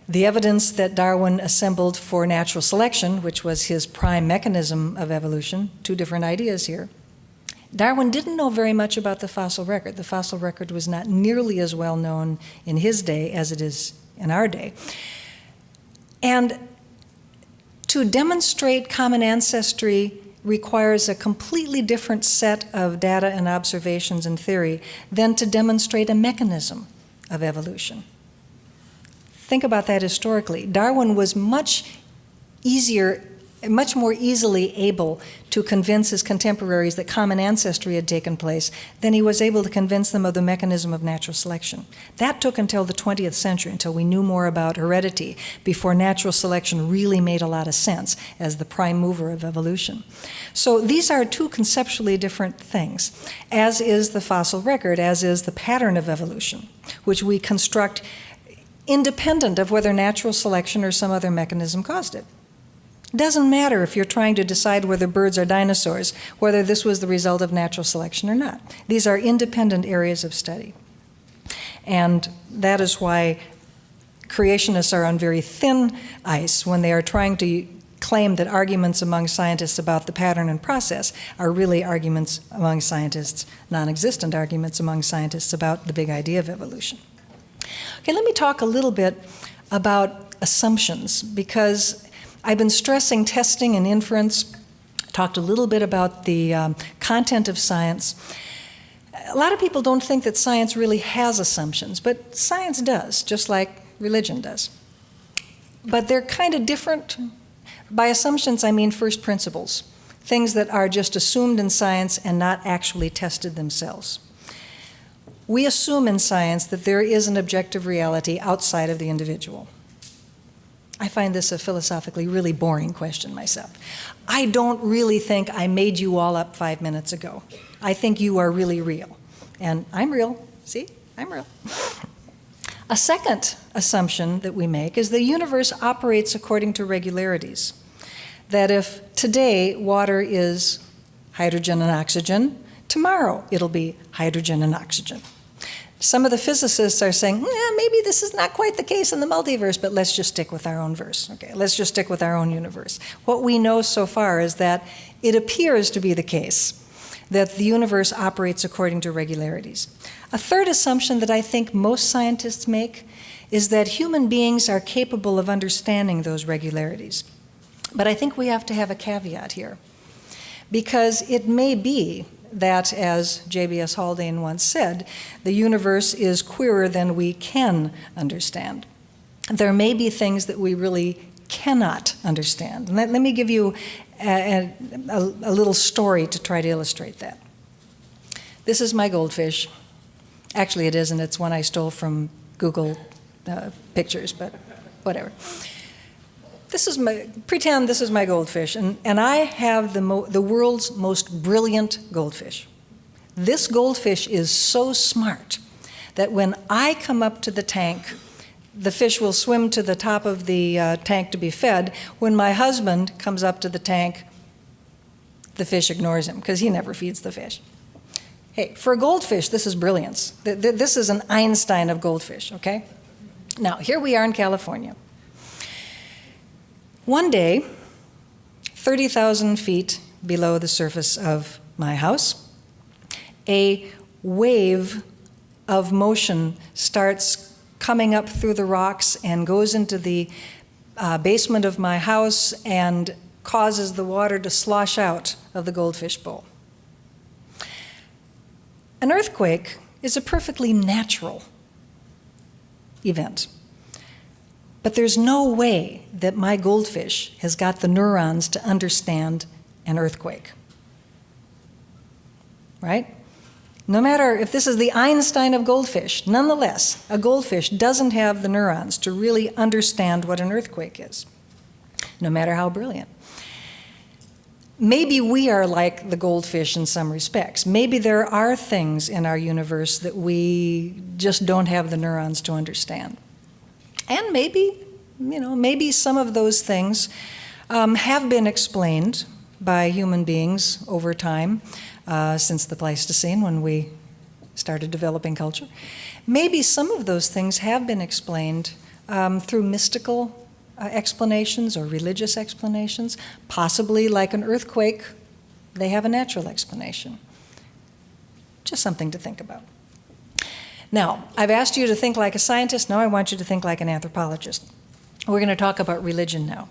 [SPEAKER 3] The evidence that Darwin assembled for natural selection, which was his prime mechanism of evolution, two different ideas here. Darwin didn't know very much about the fossil record. The fossil record was not nearly as well known in his day as it is in our day. And to demonstrate common ancestry requires a completely different set of data and observations and theory than to demonstrate a mechanism of evolution. Think about that historically. Darwin was much more easily able to convince his contemporaries that common ancestry had taken place than he was able to convince them of the mechanism of natural selection. That took until the 20th century, until we knew more about heredity, before natural selection really made a lot of sense as the prime mover of evolution. So these are two conceptually different things, as is the fossil record, as is the pattern of evolution, which we construct independent of whether natural selection or some other mechanism caused it. It doesn't matter if you're trying to decide whether birds are dinosaurs, whether this was the result of natural selection or not. These are independent areas of study. And that is why creationists are on very thin ice when they are trying to claim that arguments among scientists about the pattern and process are really arguments among scientists, non-existent arguments among scientists about the big idea of evolution. Okay, let me talk a little bit about assumptions, because I've been stressing testing and inference, talked a little bit about the content of science. A lot of people don't think that science really has assumptions, but science does, just like religion does. But they're kind of different. By assumptions, I mean first principles, things that are just assumed in science and not actually tested themselves. We assume in science that there is an objective reality outside of the individual. I find this a philosophically really boring question myself. I don't really think I made you all up 5 minutes ago. I think you are really real. And I'm real. See? I'm real. A second assumption that we make is the universe operates according to regularities. That if today water is hydrogen and oxygen, tomorrow it'll be hydrogen and oxygen. Some of the physicists are saying, maybe this is not quite the case in the multiverse, but let's just stick with our own verse. Okay, let's just stick with our own universe. What we know so far is that it appears to be the case that the universe operates according to regularities. A third assumption that I think most scientists make is that human beings are capable of understanding those regularities. But I think we have to have a caveat here, because it may be that, as J.B.S. Haldane once said, the universe is queerer than we can understand. There may be things that we really cannot understand. And let me give you a little story to try to illustrate that. This is my goldfish. Actually, it isn't. It's one I stole Google Pictures, but whatever. Pretend this is my goldfish, and I have the world's most brilliant goldfish. This goldfish is so smart that when I come up to the tank, the fish will swim to the top of the tank to be fed. When my husband comes up to the tank, the fish ignores him because he never feeds the fish. Hey, for a goldfish, this is brilliance. This is an Einstein of goldfish, okay? Now, here we are in California. One day, 30,000 feet below the surface of my house, a wave of motion starts coming up through the rocks and goes into the basement of my house and causes the water to slosh out of the goldfish bowl. An earthquake is a perfectly natural event. But there's no way that my goldfish has got the neurons to understand an earthquake. Right? No matter if this is the Einstein of goldfish, nonetheless, a goldfish doesn't have the neurons to really understand what an earthquake is, no matter how brilliant. Maybe we are like the goldfish in some respects. Maybe there are things in our universe that we just don't have the neurons to understand. And maybe some of those things have been explained by human beings over time, since the Pleistocene, when we started developing culture. Maybe some of those things have been explained through mystical explanations or religious explanations. Possibly, like an earthquake, they have a natural explanation. Just something to think about. Now, I've asked you to think like a scientist. Now I want you to think like an anthropologist. We're going to talk about religion now.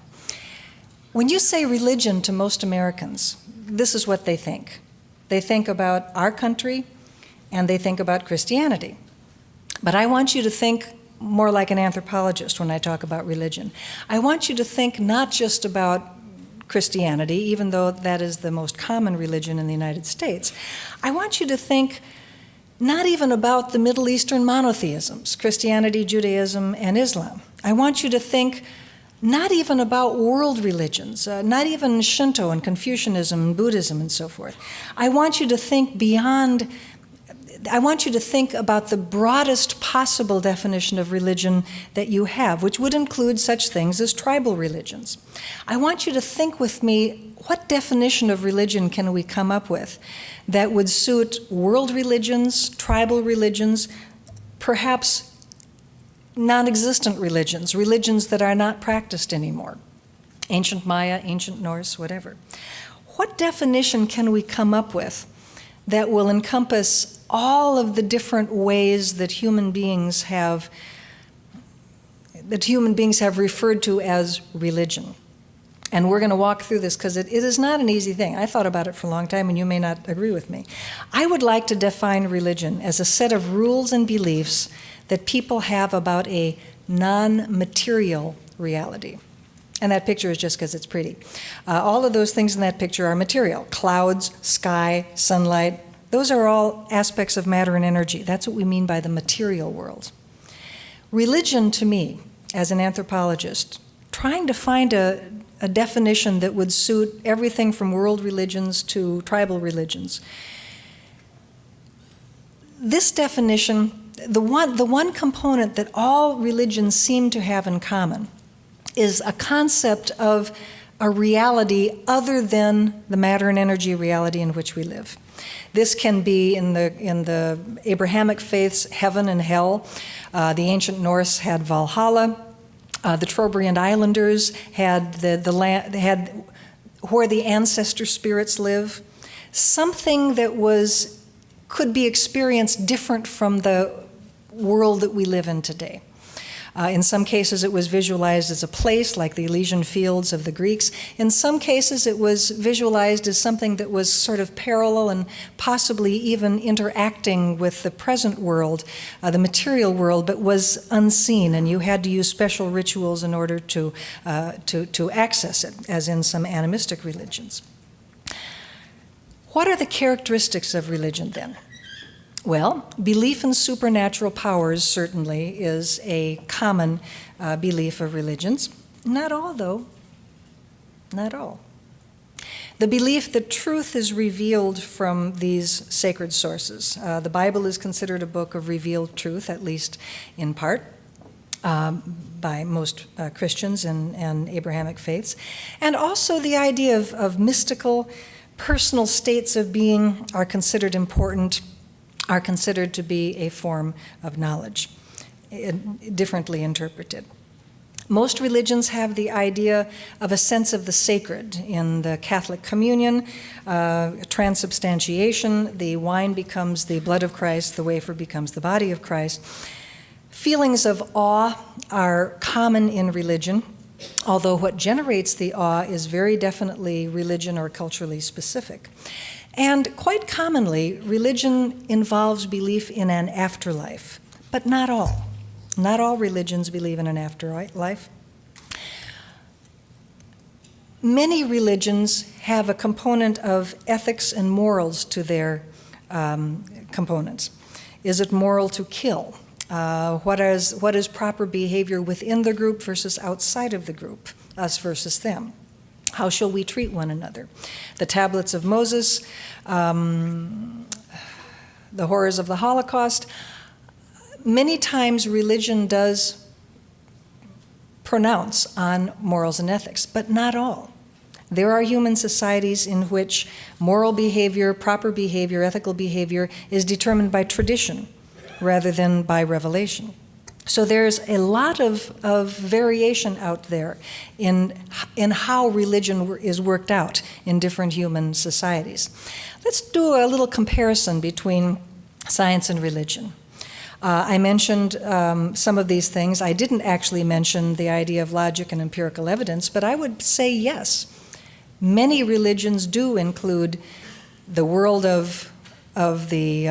[SPEAKER 3] When you say religion to most Americans, this is what they think. They think about our country, and they think about Christianity. But I want you to think more like an anthropologist when I talk about religion. I want you to think not just about Christianity, even though that is the most common religion in the United States. I want you to think not even about the Middle Eastern monotheisms, Christianity, Judaism, and Islam. I want you to think not even about world religions, not even Shinto and Confucianism and Buddhism and so forth. I want you to think beyond. I want you to think about the broadest possible definition of religion that you have, which would include such things as tribal religions. I want you to think with me, what definition of religion can we come up with that would suit world religions, tribal religions, perhaps non-existent religions, religions that are not practiced anymore, ancient Maya, ancient Norse, whatever. What definition can we come up with that will encompass all of the different ways that human beings have referred to as religion? And we're going to walk through this because it is not an easy thing. I thought about it for a long time, and you may not agree with me. I would like to define religion as a set of rules and beliefs that people have about a non-material reality. And that picture is just because it's pretty. All of those things in that picture are material. Clouds, sky, sunlight. Those are all aspects of matter and energy. That's what we mean by the material world. Religion, to me, as an anthropologist, trying to find a definition that would suit everything from world religions to tribal religions. This definition, the one component that all religions seem to have in common is a concept of a reality other than the matter and energy reality in which we live. This can be in the Abrahamic faiths, heaven and hell. The ancient Norse had Valhalla. The Trobriand Islanders had the land, had where the ancestor spirits live. Something that could be experienced different from the world that we live in today. In some cases, it was visualized as a place, like the Elysian Fields of the Greeks. In some cases, it was visualized as something that was sort of parallel and possibly even interacting with the present world, the material world, but was unseen, and you had to use special rituals in order to access it, as in some animistic religions. What are the characteristics of religion, then? Well, belief in supernatural powers certainly is a common belief of religions. Not all, though. Not all. The belief that truth is revealed from these sacred sources. The Bible is considered a book of revealed truth, at least in part, by most Christians and Abrahamic faiths. And also the idea of mystical, personal states of being are considered important, are considered to be a form of knowledge, differently interpreted. Most religions have the idea of a sense of the sacred. In the Catholic communion, transubstantiation, the wine becomes the blood of Christ, the wafer becomes the body of Christ. Feelings of awe are common in religion, although what generates the awe is very definitely religion or culturally specific. And quite commonly, religion involves belief in an afterlife, but not all. Not all religions believe in an afterlife. Many religions have a component of ethics and morals to their components. Is it moral to kill? What is proper behavior within the group versus outside of the group, us versus them? How shall we treat one another? The tablets of Moses, the horrors of the Holocaust. Many times religion does pronounce on morals and ethics, but not all. There are human societies in which moral behavior, proper behavior, ethical behavior is determined by tradition rather than by revelation. So there's a lot of variation out there in how religion is worked out in different human societies. Let's do a little comparison between science and religion. I mentioned some of these things. I didn't actually mention the idea of logic and empirical evidence, but I would say yes. Many religions do include the world of the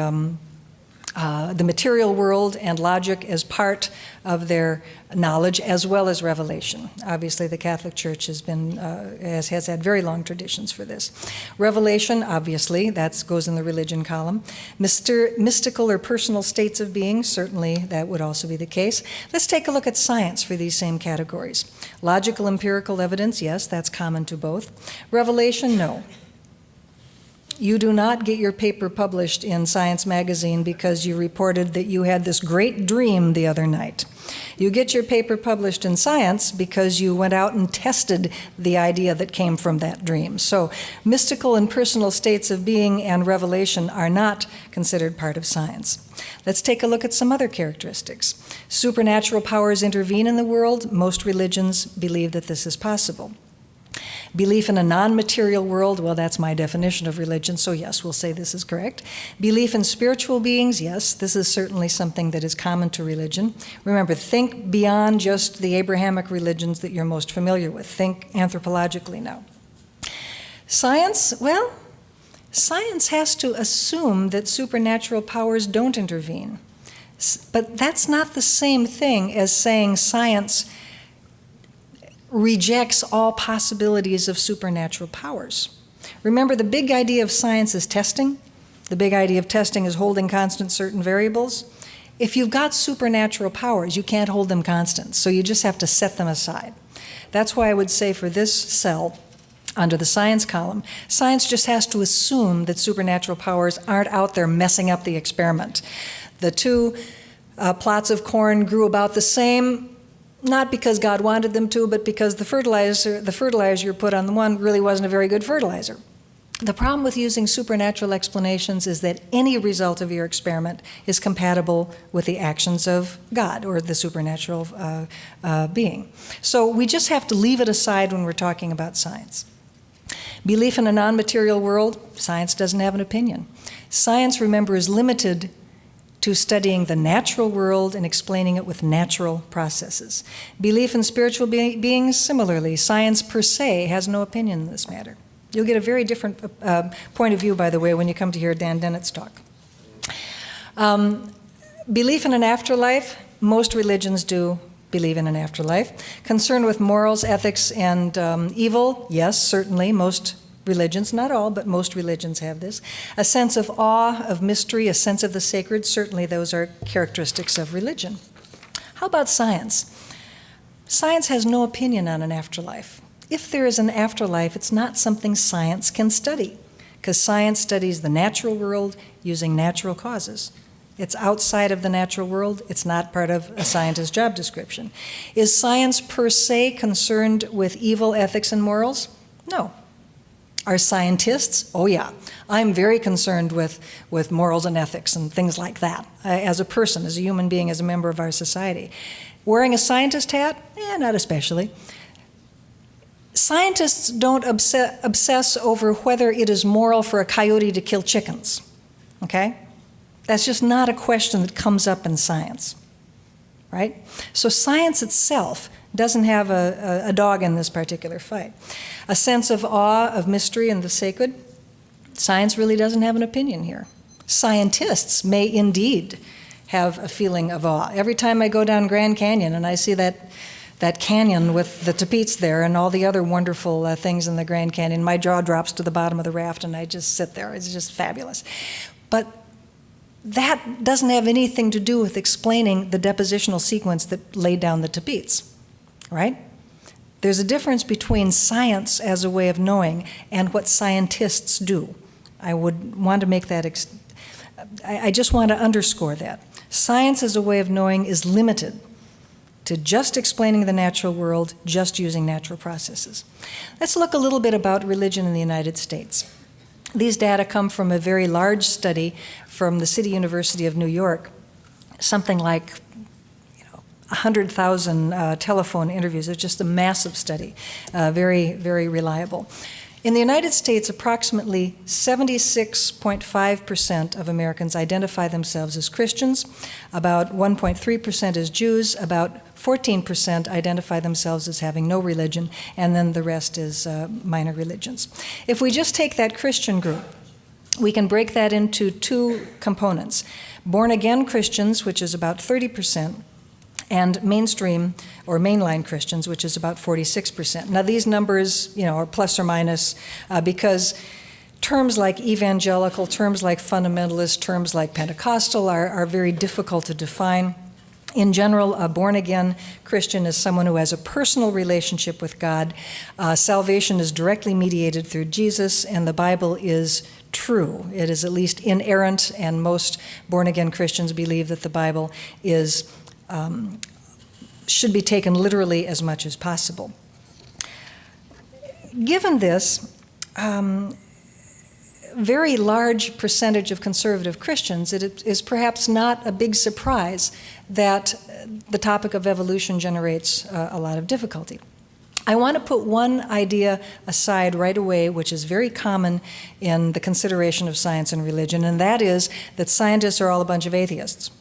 [SPEAKER 3] material world and logic as part of their knowledge as well as revelation. Obviously, the Catholic Church has had very long traditions for this. Revelation, obviously, that goes in the religion column. Mystical or personal states of being, certainly that would also be the case. Let's take a look at science for these same categories. Logical, empirical evidence, yes, that's common to both. Revelation, no. You do not get your paper published in Science magazine because you reported that you had this great dream the other night. You get your paper published in Science because you went out and tested the idea that came from that dream. So mystical and personal states of being and revelation are not considered part of science. Let's take a look at some other characteristics. Supernatural powers intervene in the world. Most religions believe that this is possible. Belief in a non-material world, well, that's my definition of religion, so yes, we'll say this is correct. Belief in spiritual beings, yes, this is certainly something that is common to religion. Remember, think beyond just the Abrahamic religions that you're most familiar with. Think anthropologically now. Science, well, science has to assume that supernatural powers don't intervene. But that's not the same thing as saying science rejects all possibilities of supernatural powers. Remember, the big idea of science is testing. The big idea of testing is holding constant certain variables. If you've got supernatural powers, you can't hold them constant, so you just have to set them aside. That's why I would say for this cell, under the science column, science just has to assume that supernatural powers aren't out there messing up the experiment. The two plots of corn grew about the same, not because God wanted them to, but because the fertilizer you put on the one really wasn't a very good fertilizer. The problem with using supernatural explanations is that any result of your experiment is compatible with the actions of God or the supernatural being. So we just have to leave it aside when we're talking about science. Belief in a non-material world, science doesn't have an opinion. Science, remember, is limited to studying the natural world and explaining it with natural processes. Belief in spiritual beings, similarly, science per se has no opinion in this matter. You'll get a very different point of view, by the way, when you come to hear Dan Dennett's talk. Belief in an afterlife, most religions do believe in an afterlife. Concern with morals, ethics, and evil, yes, certainly, most religions, not all, but most religions have this. A sense of awe, of mystery, a sense of the sacred, certainly those are characteristics of religion. How about science? Science has no opinion on an afterlife. If there is an afterlife, it's not something science can study, because science studies the natural world using natural causes. It's outside of the natural world. It's not part of a scientist's job description. Is science per se concerned with evil, ethics, and morals? No. Are scientists? Oh yeah. I'm very concerned with morals and ethics and things like that as a person, as a human being, as a member of our society. Wearing a scientist hat? Not especially. Scientists don't obsess over whether it is moral for a coyote to kill chickens, okay? That's just not a question that comes up in science, right? So science itself doesn't have a dog in this particular fight. A sense of awe, of mystery, and the sacred. Science really doesn't have an opinion here. Scientists may indeed have a feeling of awe. Every time I go down Grand Canyon and I see that canyon with the tapetes there and all the other wonderful things in the Grand Canyon, my jaw drops to the bottom of the raft and I just sit there. It's just fabulous. But that doesn't have anything to do with explaining the depositional sequence that laid down the tapetes, right? There's a difference between science as a way of knowing and what scientists do. I would want to make that, I just want to underscore that. Science as a way of knowing is limited to just explaining the natural world, just using natural processes. Let's look a little bit about religion in the United States. These data come from a very large study from the City University of New York, something like 100,000 telephone interviews. It's just a massive study, very, very reliable. In the United States, approximately 76.5% of Americans identify themselves as Christians, about 1.3% as Jews, about 14% identify themselves as having no religion, and then the rest is minor religions. If we just take that Christian group, we can break that into two components. Born-again Christians, which is about 30%, and mainstream or mainline Christians, which is about 46%. Now these numbers, are plus or minus because terms like evangelical, terms like fundamentalist, terms like Pentecostal are very difficult to define. In general, a born-again Christian is someone who has a personal relationship with God. Salvation is directly mediated through Jesus, and the Bible is true. It is at least inerrant, and most born-again Christians believe that the Bible is should be taken literally as much as possible. Given this very large percentage of conservative Christians, it is perhaps not a big surprise that the topic of evolution generates a lot of difficulty. I want to put one idea aside right away, which is very common in the consideration of science and religion, and that is that scientists are all a bunch of atheists.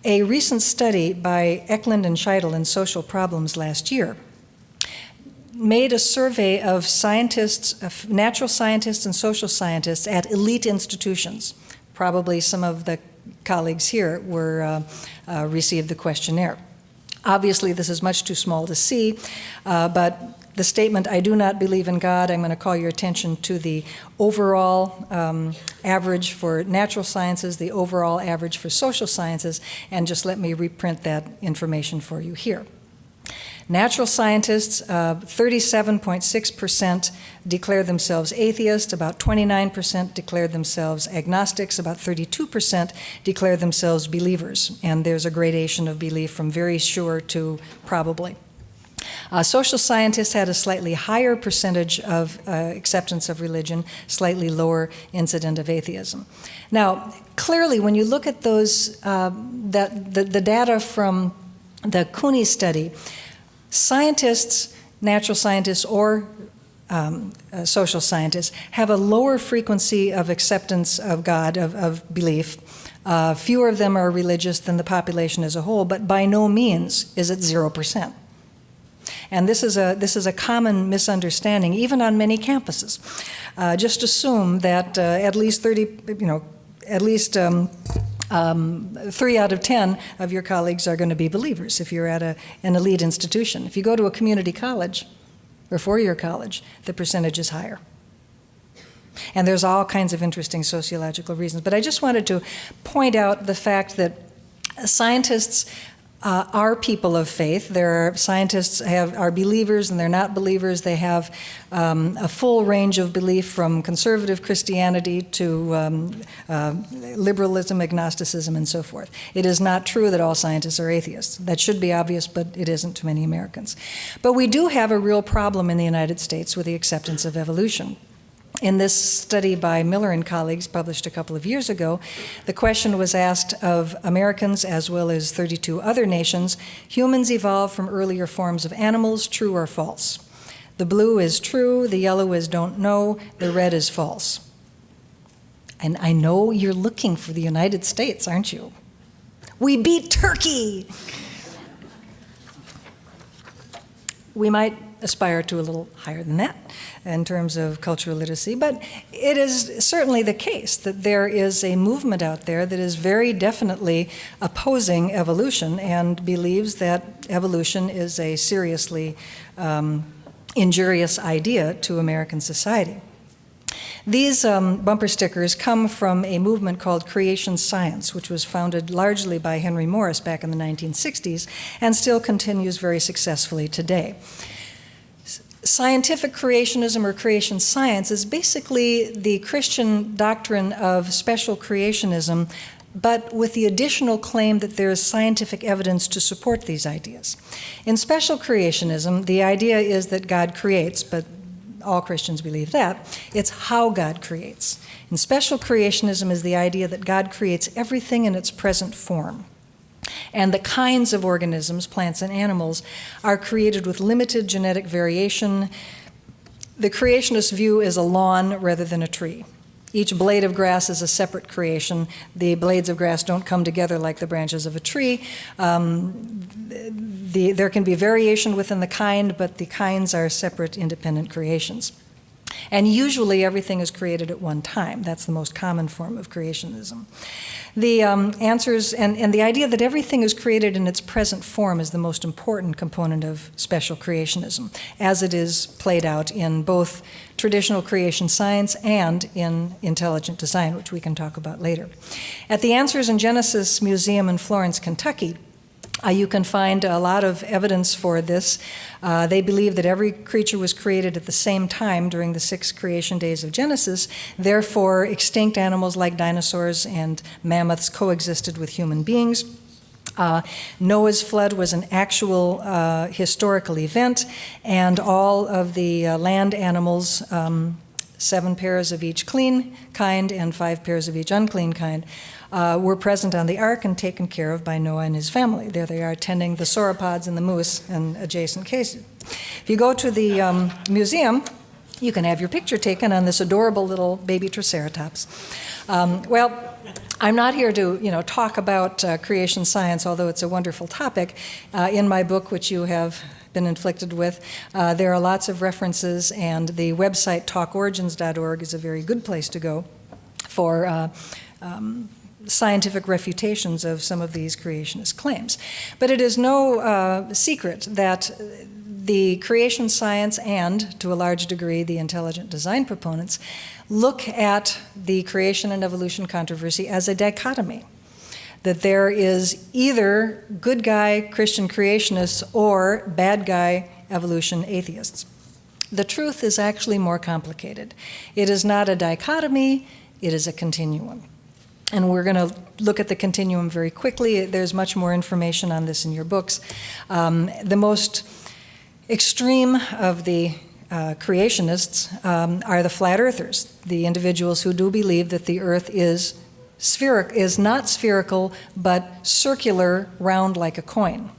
[SPEAKER 3] A recent study by Eklund and Scheidel in Social Problems last year made a survey of scientists, of natural scientists and social scientists at elite institutions. Probably some of the colleagues here received the questionnaire. Obviously, this is much too small to see, but the statement, "I do not believe in God," I'm going to call your attention to the overall average for natural sciences, the overall average for social sciences, and just let me reprint that information for you here. Natural scientists, 37.6% declare themselves atheist, about 29% declare themselves agnostics, about 32% declare themselves believers, and there's a gradation of belief from very sure to probably. Social scientists had a slightly higher percentage of acceptance of religion, slightly lower incident of atheism. Now, clearly, when you look at those, the data from the Cooney study, scientists, natural scientists, or social scientists have a lower frequency of acceptance of God, of belief. Fewer of them are religious than the population as a whole, but by no means is it 0%. And this is a common misunderstanding, even on many campuses. Just assume that at least 3 out of 10 of your colleagues are going to be believers if you're at an elite institution. If you go to a community college or four-year college, the percentage is higher. And there's all kinds of interesting sociological reasons. But I just wanted to point out the fact that scientists are people of faith. Scientists are believers and they're not believers. They have a full range of belief from conservative Christianity to liberalism, agnosticism, and so forth. It is not true that all scientists are atheists. That should be obvious, but it isn't to many Americans. But we do have a real problem in the United States with the acceptance of evolution. In this study by Miller and colleagues, published a couple of years ago, the question was asked of Americans as well as 32 other nations: humans evolved from earlier forms of animals, true or false? The blue is true, the yellow is don't know, the red is false. And I know you're looking for the United States, aren't you? We beat Turkey! We might aspire to a little higher than that in terms of cultural literacy, but it is certainly the case that there is a movement out there that is very definitely opposing evolution and believes that evolution is a seriously injurious idea to American society. These bumper stickers come from a movement called creation science, which was founded largely by Henry Morris back in the 1960s and still continues very successfully today. Scientific creationism or creation science is basically the Christian doctrine of special creationism, but with the additional claim that there is scientific evidence to support these ideas. In special creationism, the idea is that God creates, but all Christians believe that. It's how God creates. In special creationism is the idea that God creates everything in its present form. And the kinds of organisms, plants and animals, are created with limited genetic variation. The creationist view is a lawn rather than a tree. Each blade of grass is a separate creation. The blades of grass don't come together like the branches of a tree. There can be variation within the kind, but the kinds are separate, independent creations. And usually everything is created at one time. That's the most common form of creationism. The answers, and the idea that everything is created in its present form is the most important component of special creationism, as it is played out in both traditional creation science and in intelligent design, which we can talk about later. At the Answers in Genesis Museum in Florence, Kentucky, you can find a lot of evidence for this. They believe that every creature was created at the same time during the 6 creation days of Genesis. Therefore, extinct animals like dinosaurs and mammoths coexisted with human beings. Noah's flood was an actual historical event, and all of the land animals, 7 pairs of each clean kind and 5 pairs of each unclean kind, were present on the ark and taken care of by Noah and his family. There they are tending the sauropods and the moose and adjacent cases. If you go to the museum, you can have your picture taken on this adorable little baby triceratops. Well, I'm not here to talk about creation science, although it's a wonderful topic. In my book, which you have been inflicted with, there are lots of references, and the website talkorigins.org is a very good place to go for scientific refutations of some of these creationist claims. But it is no secret that the creation science and, to a large degree, the intelligent design proponents look at the creation and evolution controversy as a dichotomy, that there is either good guy Christian creationists or bad guy evolution atheists. The truth is actually more complicated. It is not a dichotomy, it is a continuum. And we're going to look at the continuum very quickly. There's much more information on this in your books. The most extreme of the creationists are the flat earthers, the individuals who do believe that the earth is not spherical, but circular, round like a coin.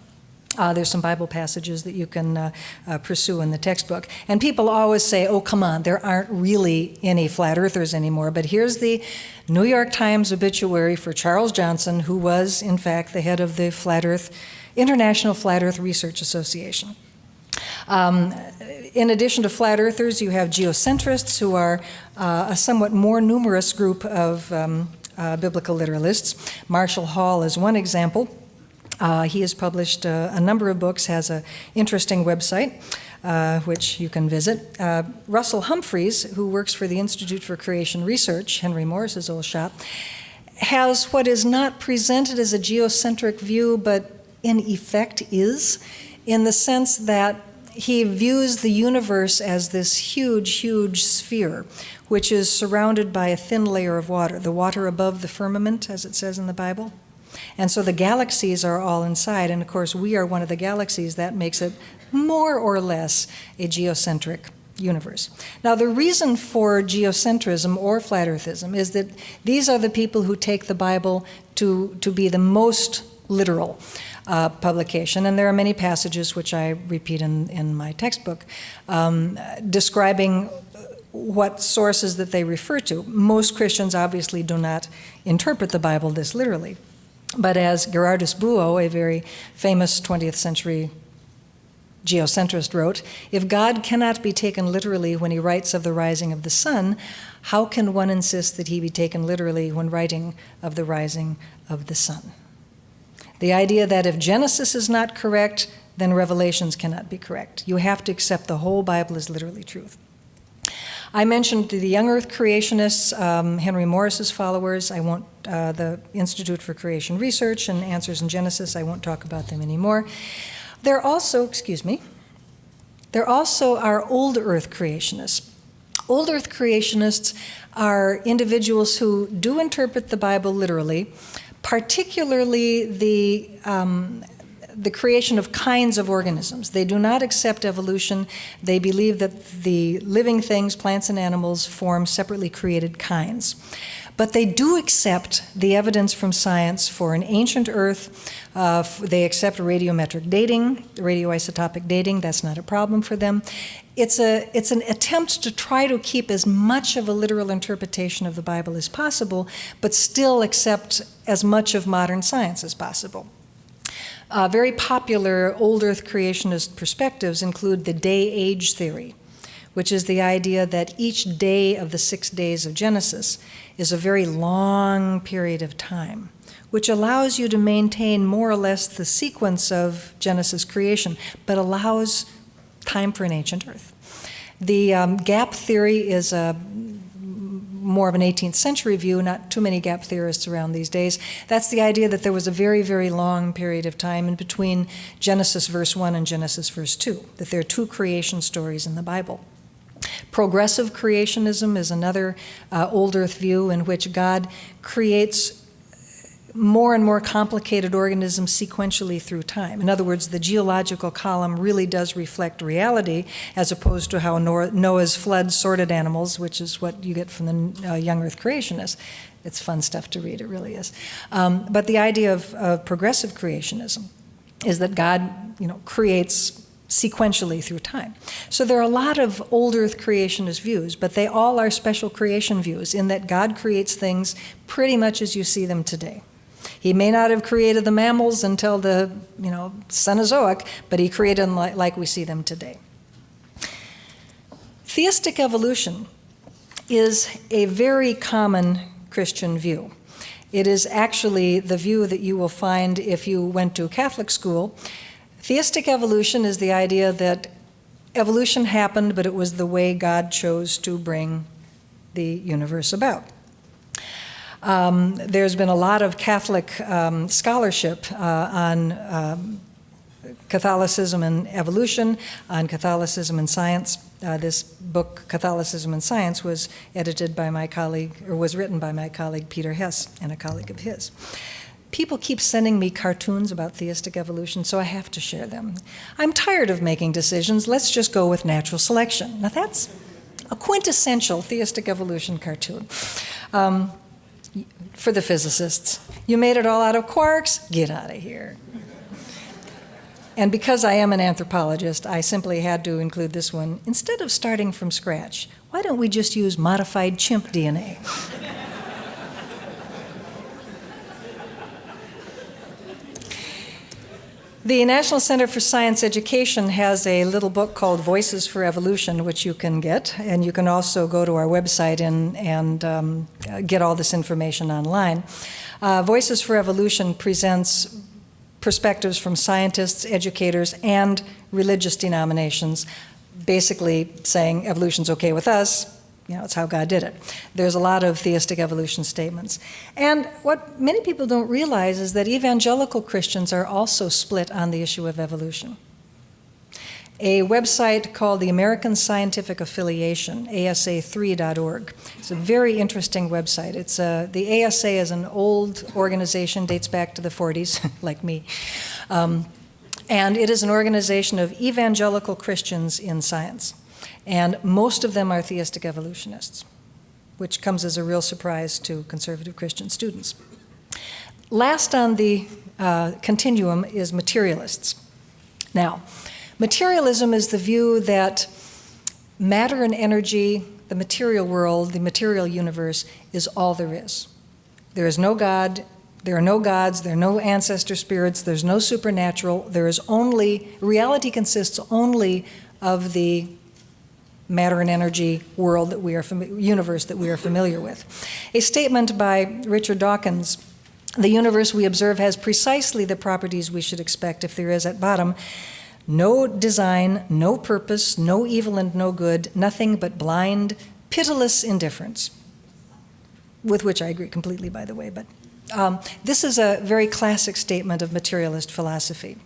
[SPEAKER 3] There's some Bible passages that you can pursue in the textbook. And people always say, oh, come on, there aren't really any flat earthers anymore. But here's the New York Times obituary for Charles Johnson, who was, in fact, the head of the International Flat Earth Research Association. In addition to flat earthers, you have geocentrists, who are a somewhat more numerous group of biblical literalists. Marshall Hall is one example. He has published a number of books, has an interesting website, which you can visit. Russell Humphreys, who works for the Institute for Creation Research, Henry Morris's old shop, has what is not presented as a geocentric view, but in effect is, in the sense that he views the universe as this huge, huge sphere, which is surrounded by a thin layer of water, the water above the firmament, as it says in the Bible. And so the galaxies are all inside, and of course we are one of the galaxies. That makes it more or less a geocentric universe. Now, the reason for geocentrism or flat earthism is that these are the people who take the Bible to be the most literal publication, and there are many passages which I repeat in my textbook describing what sources that they refer to. Most Christians obviously do not interpret the Bible this literally. But as Gerardus Buo, a very famous 20th century geocentrist, wrote, "If God cannot be taken literally when he writes of the rising of the sun, how can one insist that he be taken literally when writing of the rising of the sun?" The idea that if Genesis is not correct, then Revelations cannot be correct. You have to accept the whole Bible as literally truth. I mentioned the young earth creationists, Henry Morris's followers. I won't, the Institute for Creation Research and Answers in Genesis, I won't talk about them anymore. There also are old earth creationists. Old earth creationists are individuals who do interpret the Bible literally, particularly the creation of kinds of organisms. They do not accept evolution. They believe that the living things, plants and animals, form separately created kinds. But they do accept the evidence from science for an ancient Earth. They accept radiometric dating, radioisotopic dating. That's not a problem for them. It's an attempt to try to keep as much of a literal interpretation of the Bible as possible, but still accept as much of modern science as possible. Very popular old Earth creationist perspectives include the day-age theory, which is the idea that each day of the 6 days of Genesis is a very long period of time, which allows you to maintain more or less the sequence of Genesis creation, but allows time for an ancient Earth. The gap theory is more of an 18th century view, not too many gap theorists around these days. That's the idea that there was a very, very long period of time in between Genesis verse 1 and Genesis verse 2, that there are two creation stories in the Bible. Progressive creationism is another old Earth view in which God creates more and more complicated organisms sequentially through time. In other words, the geological column really does reflect reality, as opposed to how Noah's flood sorted animals, which is what you get from the young Earth creationists. It's fun stuff to read, it really is. But the idea of progressive creationism is that God, creates sequentially through time. So there are a lot of old Earth creationist views, but they all are special creation views in that God creates things pretty much as you see them today. He may not have created the mammals until the Cenozoic, but he created them like we see them today. Theistic evolution is a very common Christian view. It is actually the view that you will find if you went to Catholic school. Theistic evolution is the idea that evolution happened, but it was the way God chose to bring the universe about. There's been a lot of Catholic scholarship on Catholicism and evolution, on Catholicism and science. This book, Catholicism and Science, was edited by my colleague, or was written by my colleague Peter Hess and a colleague of his. People keep sending me cartoons about theistic evolution, so I have to share them. I'm tired of making decisions. Let's just go with natural selection. Now that's a quintessential theistic evolution cartoon. For the physicists, you made it all out of quarks? Get out of here. And because I am an anthropologist, I simply had to include this one. Instead of starting from scratch, why don't we just use modified chimp DNA? The National Center for Science Education has a little book called Voices for Evolution, which you can get, and you can also go to our website and get all this information online. Voices for Evolution presents perspectives from scientists, educators, and religious denominations, basically saying evolution's okay with us, it's how God did it. There's a lot of theistic evolution statements. And what many people don't realize is that evangelical Christians are also split on the issue of evolution. A website called the American Scientific Affiliation, asa3.org. It's a very interesting website. The ASA is an old organization, dates back to the 40s, like me. And it is an organization of evangelical Christians in science. And most of them are theistic evolutionists, which comes as a real surprise to conservative Christian students. Last on the continuum is materialists. Now, materialism is the view that matter and energy, the material world, the material universe, is all there is. There is no God, There are no gods, there are no ancestor spirits, there's no supernatural. There is only, reality consists only of the matter and energy world that we are, universe that we are familiar with. A statement by Richard Dawkins, "The universe we observe has precisely the properties we should expect if there is at bottom no design, no purpose, no evil and no good, nothing but blind, pitiless indifference," with which I agree completely, by the way. But this is a very classic statement of materialist philosophy.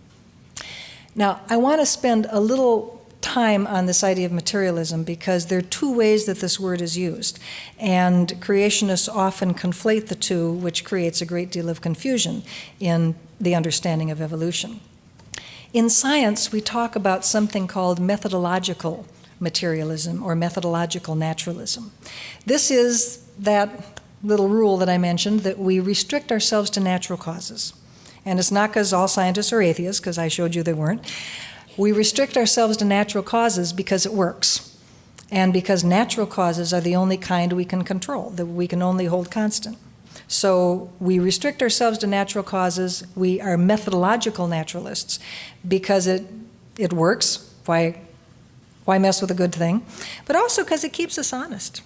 [SPEAKER 3] Now, I want to spend a little time on this idea of materialism because there are two ways that this word is used, and creationists often conflate the two, which creates a great deal of confusion in the understanding of evolution. In science, we talk about something called methodological materialism or methodological naturalism. This is that little rule that I mentioned, that we restrict ourselves to natural causes. And it's not because all scientists are atheists, because I showed you they weren't. We restrict ourselves to natural causes because it works, and because natural causes are the only kind we can control, that we can only hold constant. So we restrict ourselves to natural causes. We are methodological naturalists because it works. Why mess with a good thing? But also because it keeps us honest.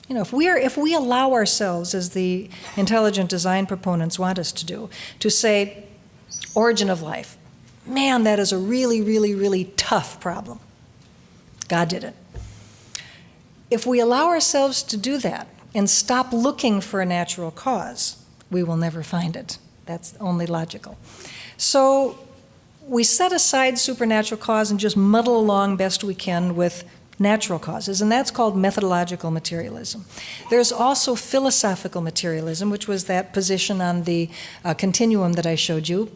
[SPEAKER 3] You know, if we allow ourselves, as the intelligent design proponents want us to do, to say, origin of life, man, that is a really, really, really tough problem. God did it. If we allow ourselves to do that and stop looking for a natural cause, we will never find it. That's only logical. So we set aside supernatural cause and just muddle along best we can with natural causes, and that's called methodological materialism. There's also philosophical materialism, which was that position on the continuum that I showed you,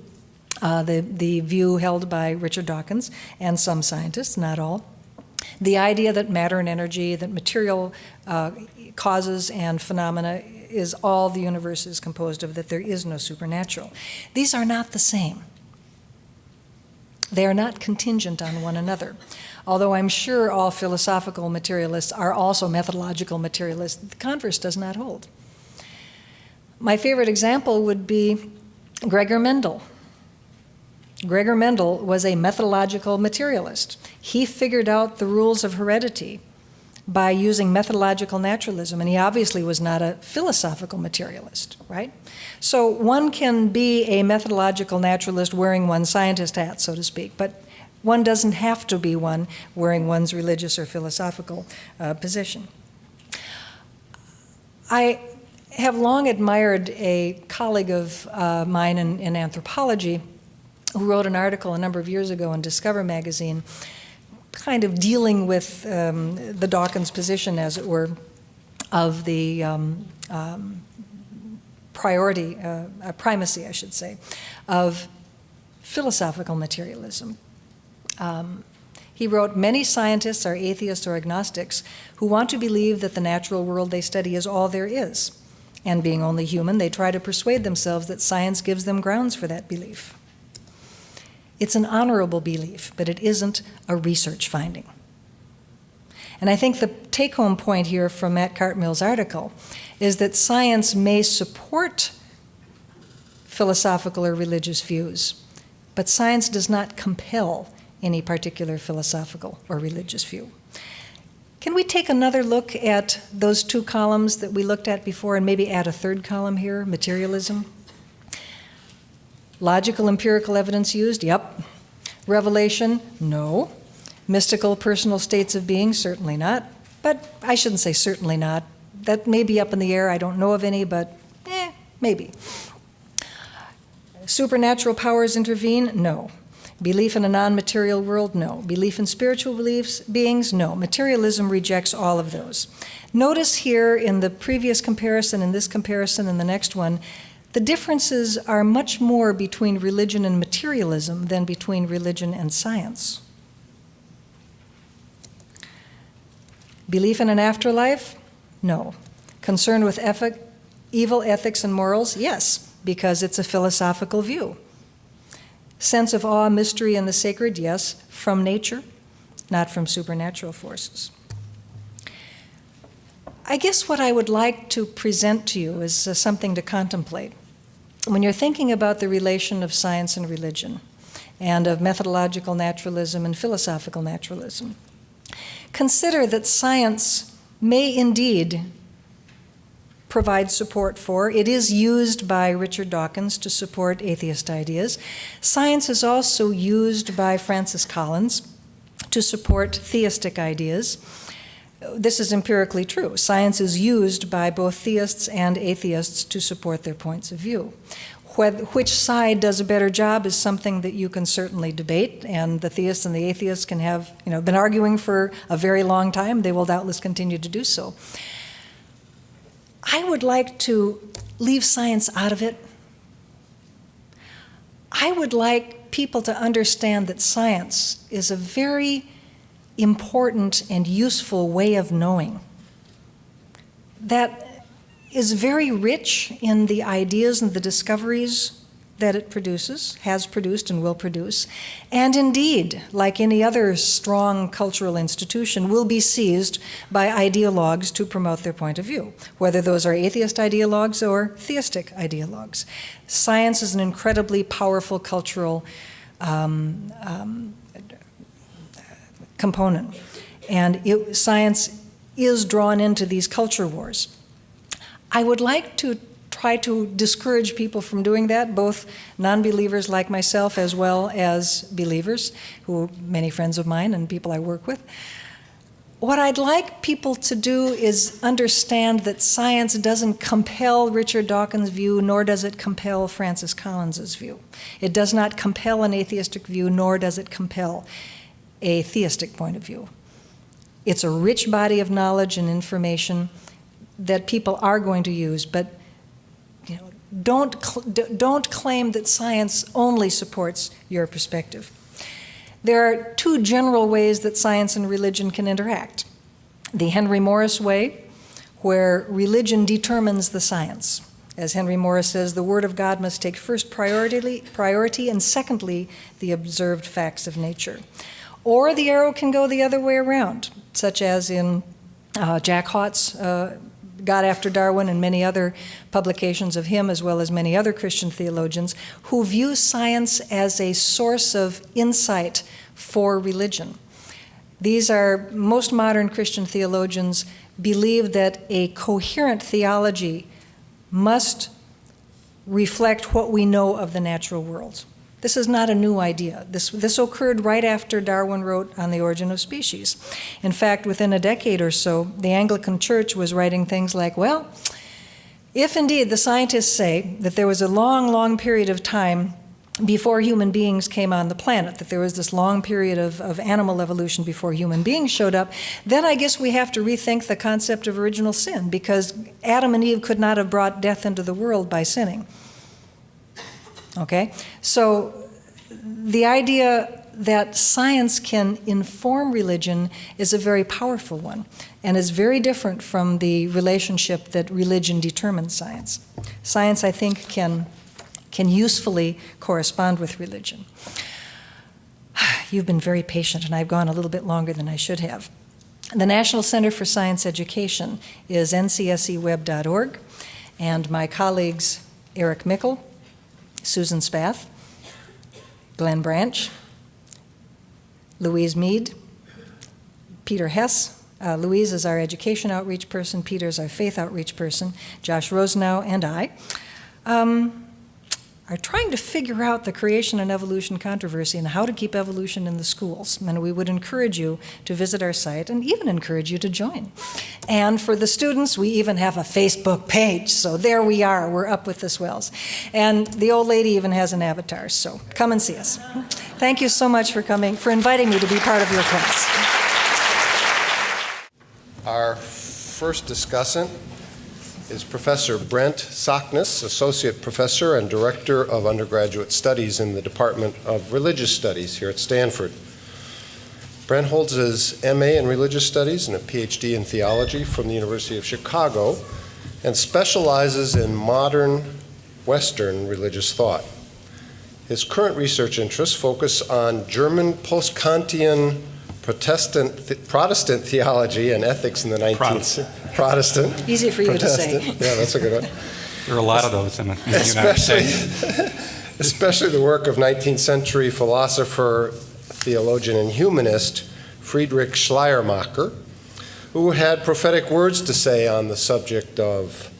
[SPEAKER 3] the view held by Richard Dawkins and some scientists, not all. The idea that matter and energy, that material causes and phenomena is all the universe is composed of, that there is no supernatural. These are not the same. They are not contingent on one another. Although I'm sure all philosophical materialists are also methodological materialists, the converse does not hold. My favorite example would be Gregor Mendel. Gregor Mendel was a methodological materialist. He figured out the rules of heredity by using methodological naturalism, and he obviously was not a philosophical materialist, right? So one can be a methodological naturalist wearing one's scientist hat, so to speak, but one doesn't have to be one wearing one's religious or philosophical position. I have long admired a colleague of mine in anthropology who wrote an article a number of years ago in Discover magazine, kind of dealing with the Dawkins position, as it were, of the primacy, I should say, of philosophical materialism. He wrote, "Many scientists are atheists or agnostics who want to believe that the natural world they study is all there is. And being only human, they try to persuade themselves that science gives them grounds for that belief. It's an honorable belief, but it isn't a research finding." And I think the take-home point here from Matt Cartmill's article is that science may support philosophical or religious views, but science does not compel any particular philosophical or religious view. Can we take another look at those two columns that we looked at before and maybe add a third column here, materialism? Logical, empirical evidence used? Yep. Revelation? No. Mystical, personal states of being? Certainly not. But I shouldn't say certainly not. That may be up in the air. I don't know of any, but maybe. Supernatural powers intervene? No. Belief in a non-material world? No. Belief in spiritual beings? No. Materialism rejects all of those. Notice here in the previous comparison, in this comparison, and the next one, the differences are much more between religion and materialism than between religion and science. Belief in an afterlife? No. Concern with evil, ethics, and morals? Yes, because it's a philosophical view. Sense of awe, mystery, and the sacred? Yes, from nature, not from supernatural forces. I guess what I would like to present to you is something to contemplate. when you're thinking about the relation of science and religion, and of methodological naturalism and philosophical naturalism, consider that science may indeed provide support for. It is used by Richard Dawkins to support atheist ideas. Science is also used by Francis Collins to support theistic ideas. This is empirically true. Science is used by both theists and atheists to support their points of view. Which side does a better job is something that you can certainly debate, and the theists and the atheists can have, been arguing for a very long time. They will doubtless continue to do so. I would like to leave science out of it. I would like people to understand that science is a very important and useful way of knowing that is very rich in the ideas and the discoveries that it produces, has produced and will produce, and indeed, like any other strong cultural institution, will be seized by ideologues to promote their point of view, whether those are atheist ideologues or theistic ideologues. Science is an incredibly powerful cultural component, and science is drawn into these culture wars. I would like to try to discourage people from doing that, both non-believers like myself as well as believers, who are many friends of mine and people I work with. What I'd like people to do is understand that science doesn't compel Richard Dawkins' view, nor does it compel Francis Collins' view. It does not compel an atheistic view, nor does it compel a theistic point of view. It's a rich body of knowledge and information that people are going to use, but don't claim that science only supports your perspective. There are two general ways that science and religion can interact. The Henry Morris way, where religion determines the science. As Henry Morris says, the Word of God must take first priority and secondly, the observed facts of nature. Or the arrow can go the other way around, such as in Jack Haught's God After Darwin and many other publications of him, as well as many other Christian theologians, who view science as a source of insight for religion. Most modern Christian theologians believe that a coherent theology must reflect what we know of the natural world. This is not a new idea. This occurred right after Darwin wrote On the Origin of Species. In fact, within a decade or so, the Anglican Church was writing things like, well, if indeed the scientists say that there was a long, long period of time before human beings came on the planet, that there was this long period of animal evolution before human beings showed up, then I guess we have to rethink the concept of original sin, because Adam and Eve could not have brought death into the world by sinning. Okay? So the idea that science can inform religion is a very powerful one, and is very different from the relationship that religion determines science. Science, I think, can usefully correspond with religion. You've been very patient, and I've gone a little bit longer than I should have. The National Center for Science Education is ncseweb.org, and my colleagues Eric Mickle, Susan Spath, Glenn Branch, Louise Mead, Peter Hess. Louise is our education outreach person, Peter is our faith outreach person, Josh Rosenau and I are trying to figure out the creation and evolution controversy and how to keep evolution in the schools. And we would encourage you to visit our site and even encourage you to join. And for the students, we even have a Facebook page. So there we are, we're up with the swells. And the old lady even has an avatar, so come and see us. Thank you so much for coming, for inviting me to be part of your class.
[SPEAKER 2] Our first discussant is Professor Brent Sockness, Associate Professor and Director of Undergraduate Studies in the Department of Religious Studies here at Stanford. Brent holds his MA in Religious Studies and a PhD in Theology from the University of Chicago and specializes in modern Western religious thought. His current research interests focus on German post-Kantian Protestant theology and ethics in the 19th century. Protestant.
[SPEAKER 3] Easy for you to say.
[SPEAKER 2] Yeah, that's a good one.
[SPEAKER 4] There are a lot of those in the United States.
[SPEAKER 2] Especially the work of 19th century philosopher, theologian, and humanist Friedrich Schleiermacher, who had prophetic words to say on the subject of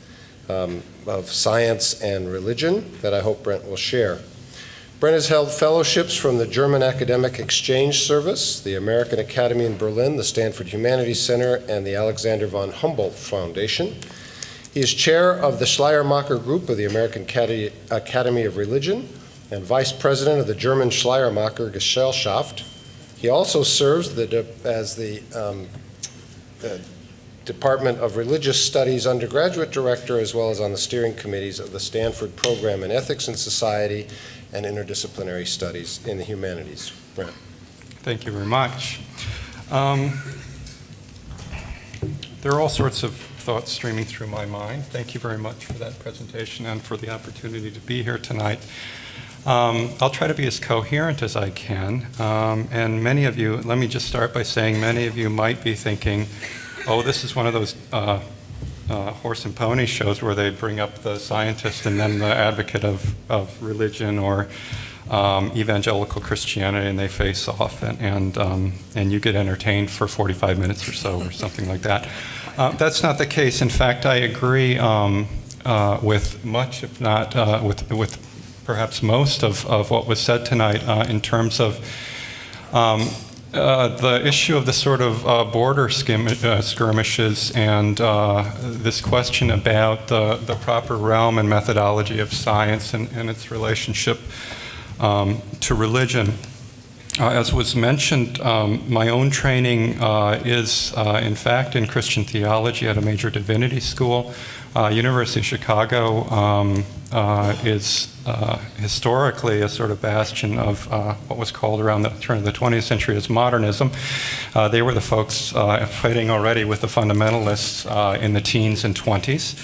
[SPEAKER 2] science and religion that I hope Brent will share. Brent has held fellowships from the German Academic Exchange Service, the American Academy in Berlin, the Stanford Humanities Center, and the Alexander von Humboldt Foundation. He is chair of the Schleiermacher Group of the American Academy of Religion and vice president of the German Schleiermacher Gesellschaft. He also serves as the Department of Religious Studies undergraduate director, as well as on the steering committees of the Stanford Program in Ethics and Society and Interdisciplinary Studies in the Humanities. Brent.
[SPEAKER 4] Thank you very much. There are all sorts of thoughts streaming through my mind. Thank you very much for that presentation and for the opportunity to be here tonight. I'll try to be as coherent as I can. And many of you, let me just start by saying many of you might be thinking, oh, this is one of those horse and pony shows where they bring up the scientist and then the advocate of religion or evangelical Christianity, and they face off, and you get entertained for 45 minutes or so, or something like that. That's not the case. In fact, I agree with much, if not with perhaps most of what was said tonight in terms of the issue of the sort of border skirmishes and this question about the proper realm and methodology of science and its relationship to religion. As was mentioned, my own training is, in fact, in Christian theology at a major divinity school. University of Chicago is historically a sort of bastion of what was called around the turn of the 20th century as modernism. They were the folks fighting already with the fundamentalists in the teens and 20s.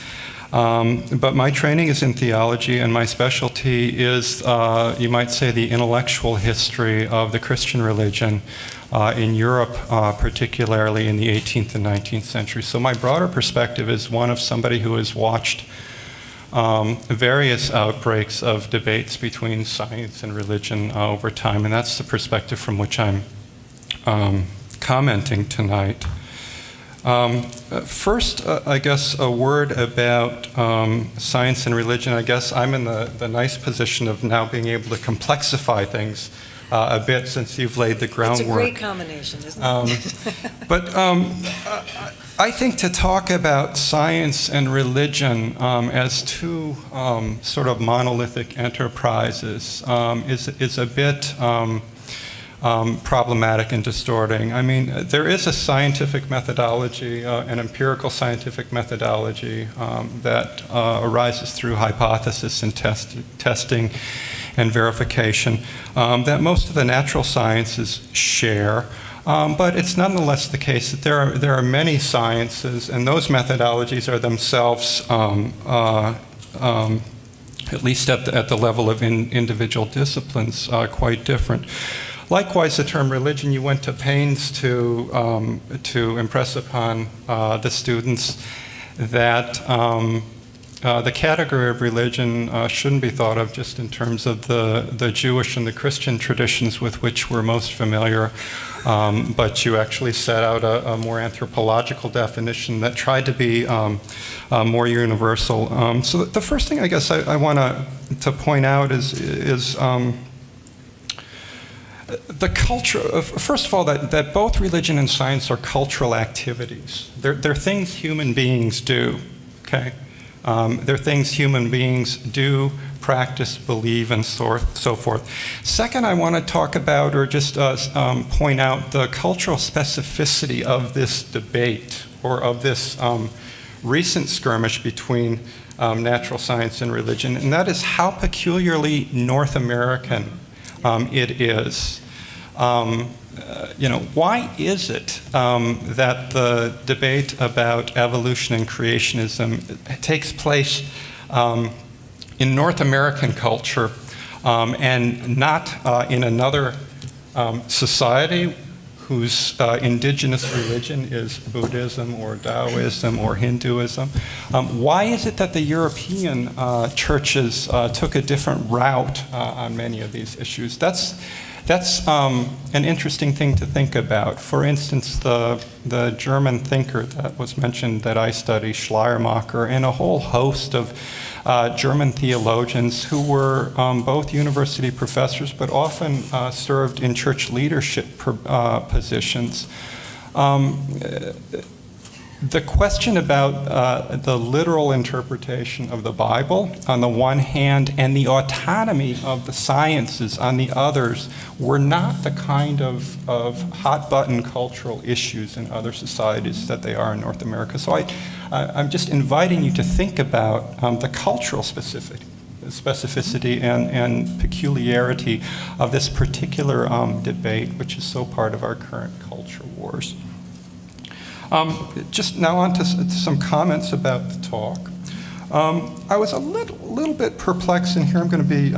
[SPEAKER 4] But my training is in theology, and my specialty is, you might say, the intellectual history of the Christian religion in Europe, particularly in the 18th and 19th century. So my broader perspective is one of somebody who has watched various outbreaks of debates between science and religion over time, and that's the perspective from which I'm commenting tonight. First, I guess a word about science and religion. I guess I'm in the nice position of now being able to complexify things a bit since you've laid the groundwork.
[SPEAKER 3] It's a great combination, isn't it?
[SPEAKER 4] But I think to talk about science and religion as two sort of monolithic enterprises is a bit problematic and distorting. I mean, there is a scientific methodology, an empirical scientific methodology that arises through hypothesis and testing and verification that most of the natural sciences share. But it's nonetheless the case that there are many sciences, and those methodologies are themselves, at least at the level of individual disciplines, quite different. Likewise, the term religion, you went to pains to impress upon the students that the category of religion shouldn't be thought of just in terms of the Jewish and the Christian traditions with which we're most familiar, but you actually set out a more anthropological definition that tried to be more universal. So the first thing I guess I want to point out is the culture, first of all, that both religion and science are cultural activities. They're things human beings do, okay? They're things human beings do, practice, believe, and so forth. Second, I want to talk about, or just point out, the cultural specificity of this debate, or of this recent skirmish between natural science and religion, and that is how peculiarly North American it is. Why is it that the debate about evolution and creationism takes place in North American culture and not in another society whose indigenous religion is Buddhism or Taoism or Hinduism. Why is it that the European churches took a different route on many of these issues? That's an interesting thing to think about. For instance, the German thinker that was mentioned that I study, Schleiermacher, and a whole host of German theologians who were both university professors but often served in church leadership positions. The question about the literal interpretation of the Bible on the one hand and the autonomy of the sciences on the others were not the kind of hot-button cultural issues in other societies that they are in North America. So I'm just inviting you to think about the cultural specificity and peculiarity of this particular debate, which is so part of our current culture wars. Just now on to some comments about the talk. I was a little bit perplexed, and here I'm going to be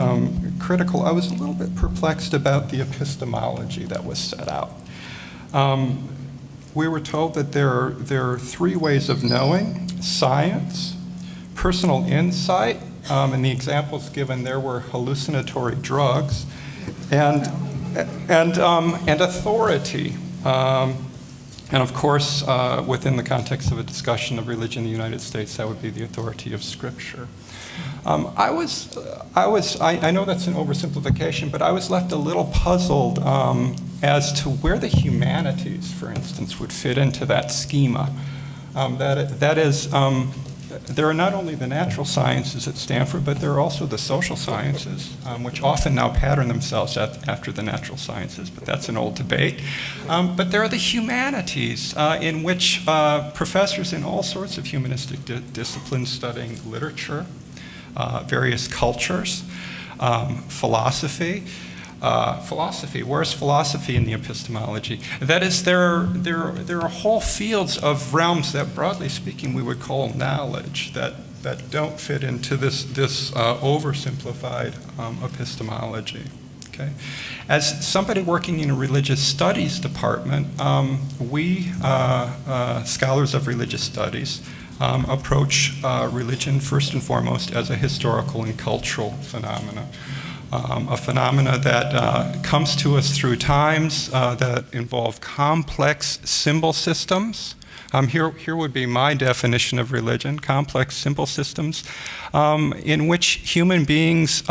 [SPEAKER 4] critical. I was a little bit perplexed about the epistemology that was set out. We were told that there are three ways of knowing: science, personal insight, and the examples given there were hallucinatory drugs, and authority. And of course, within the context of a discussion of religion in the United States, that would be the authority of Scripture. I know that's an oversimplification, but I was left a little puzzled as to where the humanities, for instance, would fit into that schema. That is, there are not only the natural sciences at Stanford, but there are also the social sciences, which often now pattern themselves after the natural sciences, but that's an old debate. But there are the humanities, in which professors in all sorts of humanistic disciplines studying literature, various cultures, philosophy. Where's philosophy in the epistemology? That is, there are whole fields of realms that, broadly speaking, we would call knowledge that don't fit into this oversimplified epistemology. Okay? As somebody working in a religious studies department, we scholars of religious studies approach religion first and foremost as a historical and cultural phenomena. A phenomena that comes to us through times that involve complex symbol systems. Here would be my definition of religion: complex symbol systems in which human beings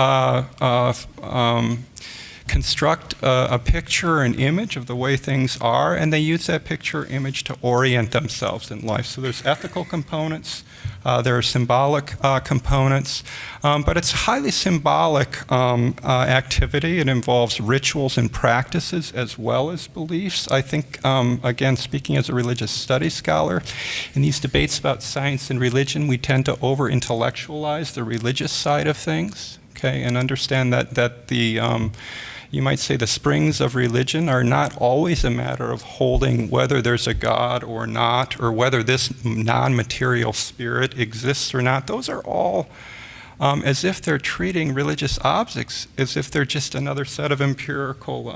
[SPEAKER 4] construct a picture, an image of the way things are, and they use that picture image to orient themselves in life. So there's ethical components, there are symbolic components, but it's highly symbolic activity. It involves rituals and practices as well as beliefs. I think, again, speaking as a religious studies scholar, in these debates about science and religion, we tend to over-intellectualize the religious side of things, okay, and understand that the you might say the springs of religion are not always a matter of holding whether there's a God or not, or whether this non-material spirit exists or not. Those are all as if they're treating religious objects as if they're just another set of empirical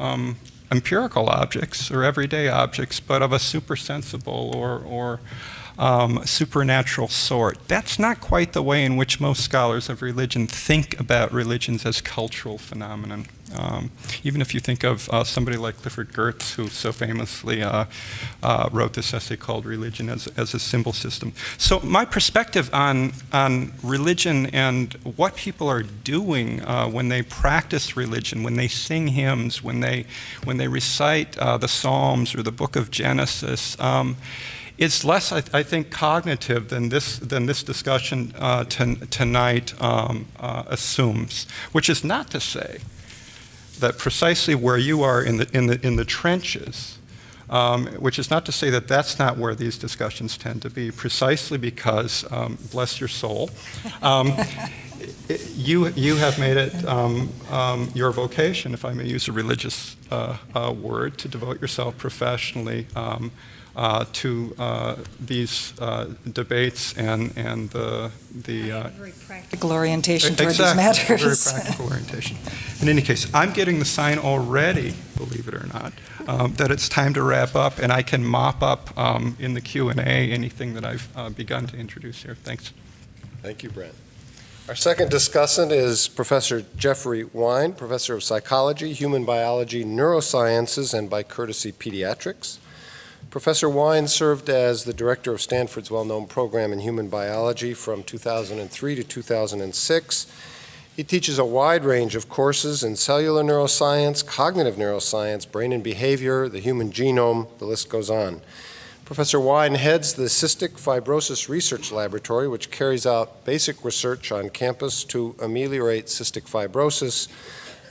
[SPEAKER 4] objects or everyday objects, but of a supersensible or supernatural sort. That's not quite the way in which most scholars of religion think about religions as cultural phenomenon. Even if you think of somebody like Clifford Geertz, who so famously wrote this essay called Religion as a Symbol System. So my perspective on religion and what people are doing when they practice religion, when they sing hymns, when they recite the Psalms or the Book of Genesis, it's less, I think, cognitive than this discussion tonight assumes. Which is not to say that precisely where you are in the trenches, which is not to say that that's not where these discussions tend to be. Precisely because, bless your soul, you have made it your vocation, if I may use a religious word, to devote yourself professionally to these debates and the
[SPEAKER 3] very practical orientation toward
[SPEAKER 4] exactly,
[SPEAKER 3] these matters.
[SPEAKER 4] Very practical orientation. In any case, I'm getting the sign already, believe it or not, that it's time to wrap up, and I can mop up in the Q&A anything that I've begun to introduce here. Thanks.
[SPEAKER 2] Thank you, Brent. Our second discussant is Professor Jeffrey Wine, Professor of Psychology, Human Biology, Neurosciences, and by courtesy, Pediatrics. Professor Wine served as the director of Stanford's well-known program in human biology from 2003 to 2006. He teaches a wide range of courses in cellular neuroscience, cognitive neuroscience, brain and behavior, the human genome, the list goes on. Professor Wine heads the Cystic Fibrosis Research Laboratory, which carries out basic research on campus to ameliorate cystic fibrosis,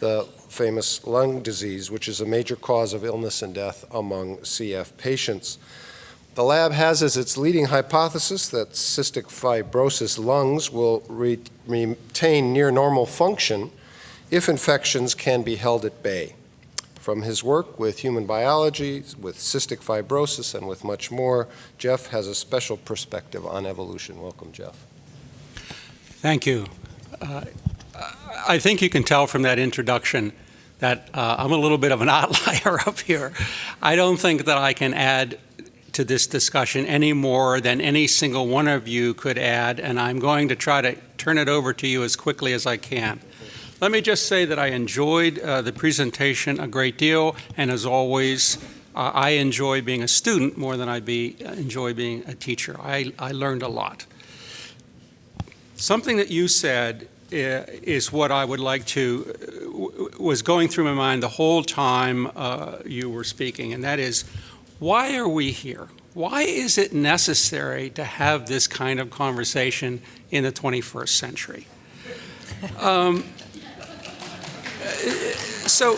[SPEAKER 2] the famous lung disease, which is a major cause of illness and death among CF patients. The lab has as its leading hypothesis that cystic fibrosis lungs will retain near normal function if infections can be held at bay. From his work with human biology, with cystic fibrosis, and with much more, Jeff has a special perspective on evolution. Welcome, Jeff.
[SPEAKER 5] Thank you. I think you can tell from that introduction that I'm a little bit of an outlier up here. I don't think that I can add to this discussion any more than any single one of you could add, and I'm going to try to turn it over to you as quickly as I can. Let me just say that I enjoyed the presentation a great deal, and as always, I enjoy being a student more than I enjoy being a teacher. I learned a lot. Something that you said is what I would like to, was going through my mind the whole time you were speaking, and that is, why are we here? Why is it necessary to have this kind of conversation in the 21st century? So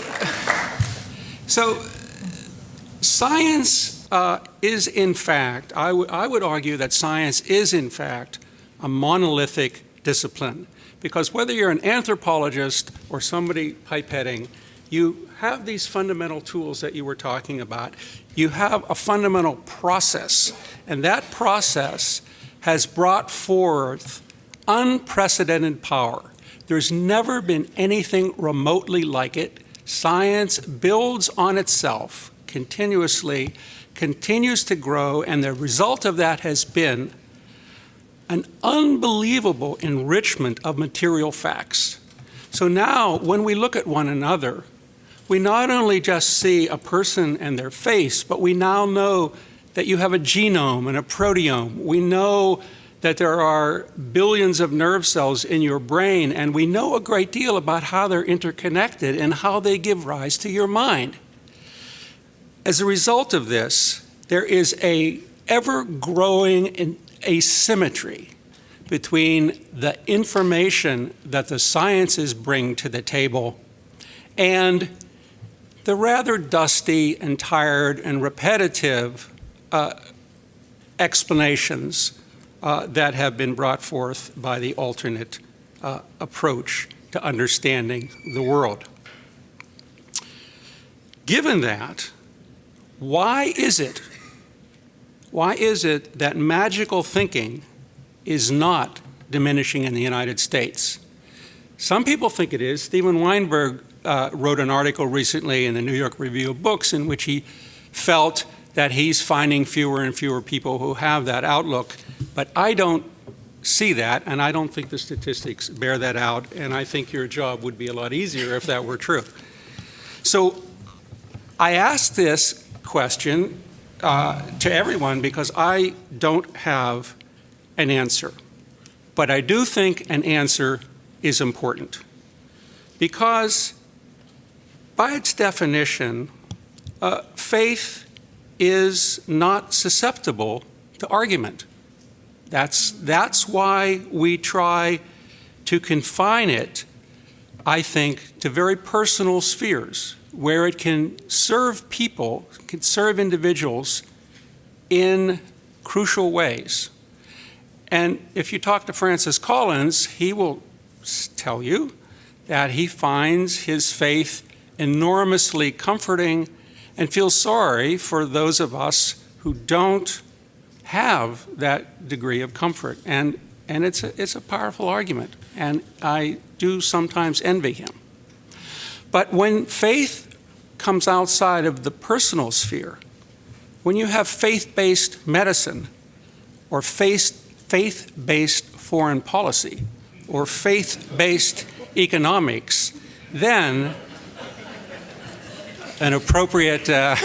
[SPEAKER 5] science is in fact, I would argue that science is in fact a monolithic discipline, because whether you're an anthropologist or somebody pipetting, you have these fundamental tools that you were talking about. You have a fundamental process, and that process has brought forth unprecedented power. There's never been anything remotely like it. Science builds on itself continuously, continues to grow, and the result of that has been an unbelievable enrichment of material facts. So now, when we look at one another, we not only just see a person and their face, but we now know that you have a genome and a proteome. We know that there are billions of nerve cells in your brain, and we know a great deal about how they're interconnected and how they give rise to your mind. As a result of this, there is an ever-growing asymmetry between the information that the sciences bring to the table and the rather dusty and tired and repetitive explanations that have been brought forth by the alternate approach to understanding the world. Given that, why is it that magical thinking is not diminishing in the United States? Some people think it is. Steven Weinberg wrote an article recently in the New York Review of Books in which he felt that he's finding fewer and fewer people who have that outlook. But I don't see that, and I don't think the statistics bear that out, and I think your job would be a lot easier if that were true. So I ask this question to everyone because I don't have an answer. But I do think an answer is important. Because by its definition, faith is not susceptible to argument. That's why we try to confine it, I think, to very personal spheres where it can serve people, can serve individuals in crucial ways. And if you talk to Francis Collins, he will tell you that he finds his faith enormously comforting and feels sorry for those of us who don't have that degree of comfort. And it's a powerful argument, and I do sometimes envy him. But when faith comes outside of the personal sphere, when you have faith-based medicine, or faith-based foreign policy, or faith-based economics, then an appropriate, then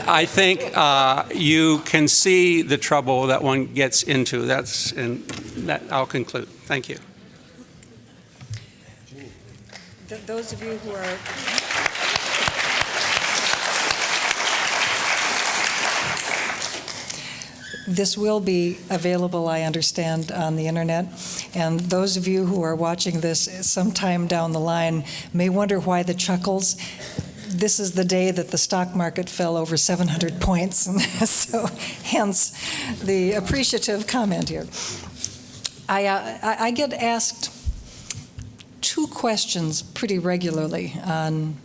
[SPEAKER 5] I think you can see the trouble that one gets into. That I'll conclude. Thank you.
[SPEAKER 3] Those of you who are this will be available, I understand, on the internet. And those of you who are watching this sometime down the line may wonder why the chuckles. This is the day that the stock market fell over 700 points, so hence the appreciative comment here. I get asked two questions pretty regularly on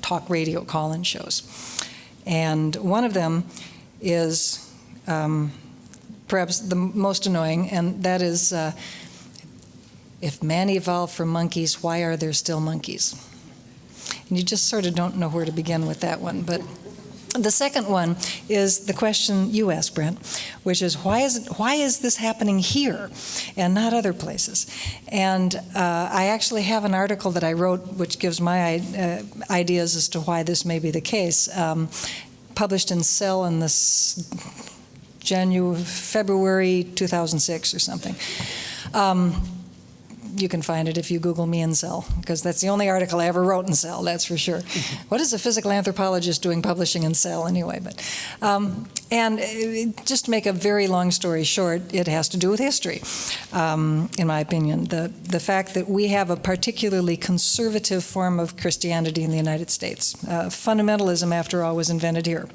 [SPEAKER 3] talk radio call-in shows. And one of them is perhaps the most annoying, and that is, if man evolved from monkeys, why are there still monkeys? And you just sort of don't know where to begin with that one. But the second one is the question you asked, Brent, which is why is this happening here and not other places? And I actually have an article that I wrote which gives my ideas as to why this may be the case, published in Cell in this February 2006 or something. You can find it if you Google me in Cell, because that's the only article I ever wrote in Cell, that's for sure. What is a physical anthropologist doing publishing in Cell anyway? But and just to make a very long story short, it has to do with history, in my opinion. The fact that we have a particularly conservative form of Christianity in the United States. Fundamentalism, after all, was invented here.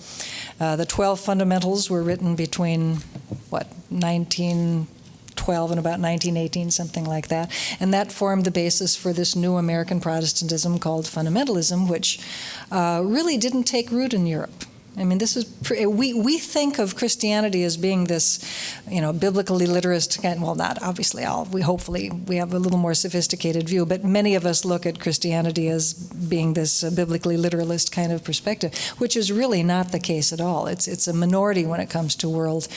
[SPEAKER 3] The 12 fundamentals were written between, 1912 and about 1918, something like that. And that formed the basis for this new American Protestantism called fundamentalism, which really didn't take root in Europe. I mean, this is we think of Christianity as being this, biblically literist kind. Well, not obviously all. Hopefully we have a little more sophisticated view, but many of us look at Christianity as being this biblically literalist kind of perspective, which is really not the case at all. It's a minority when it comes to world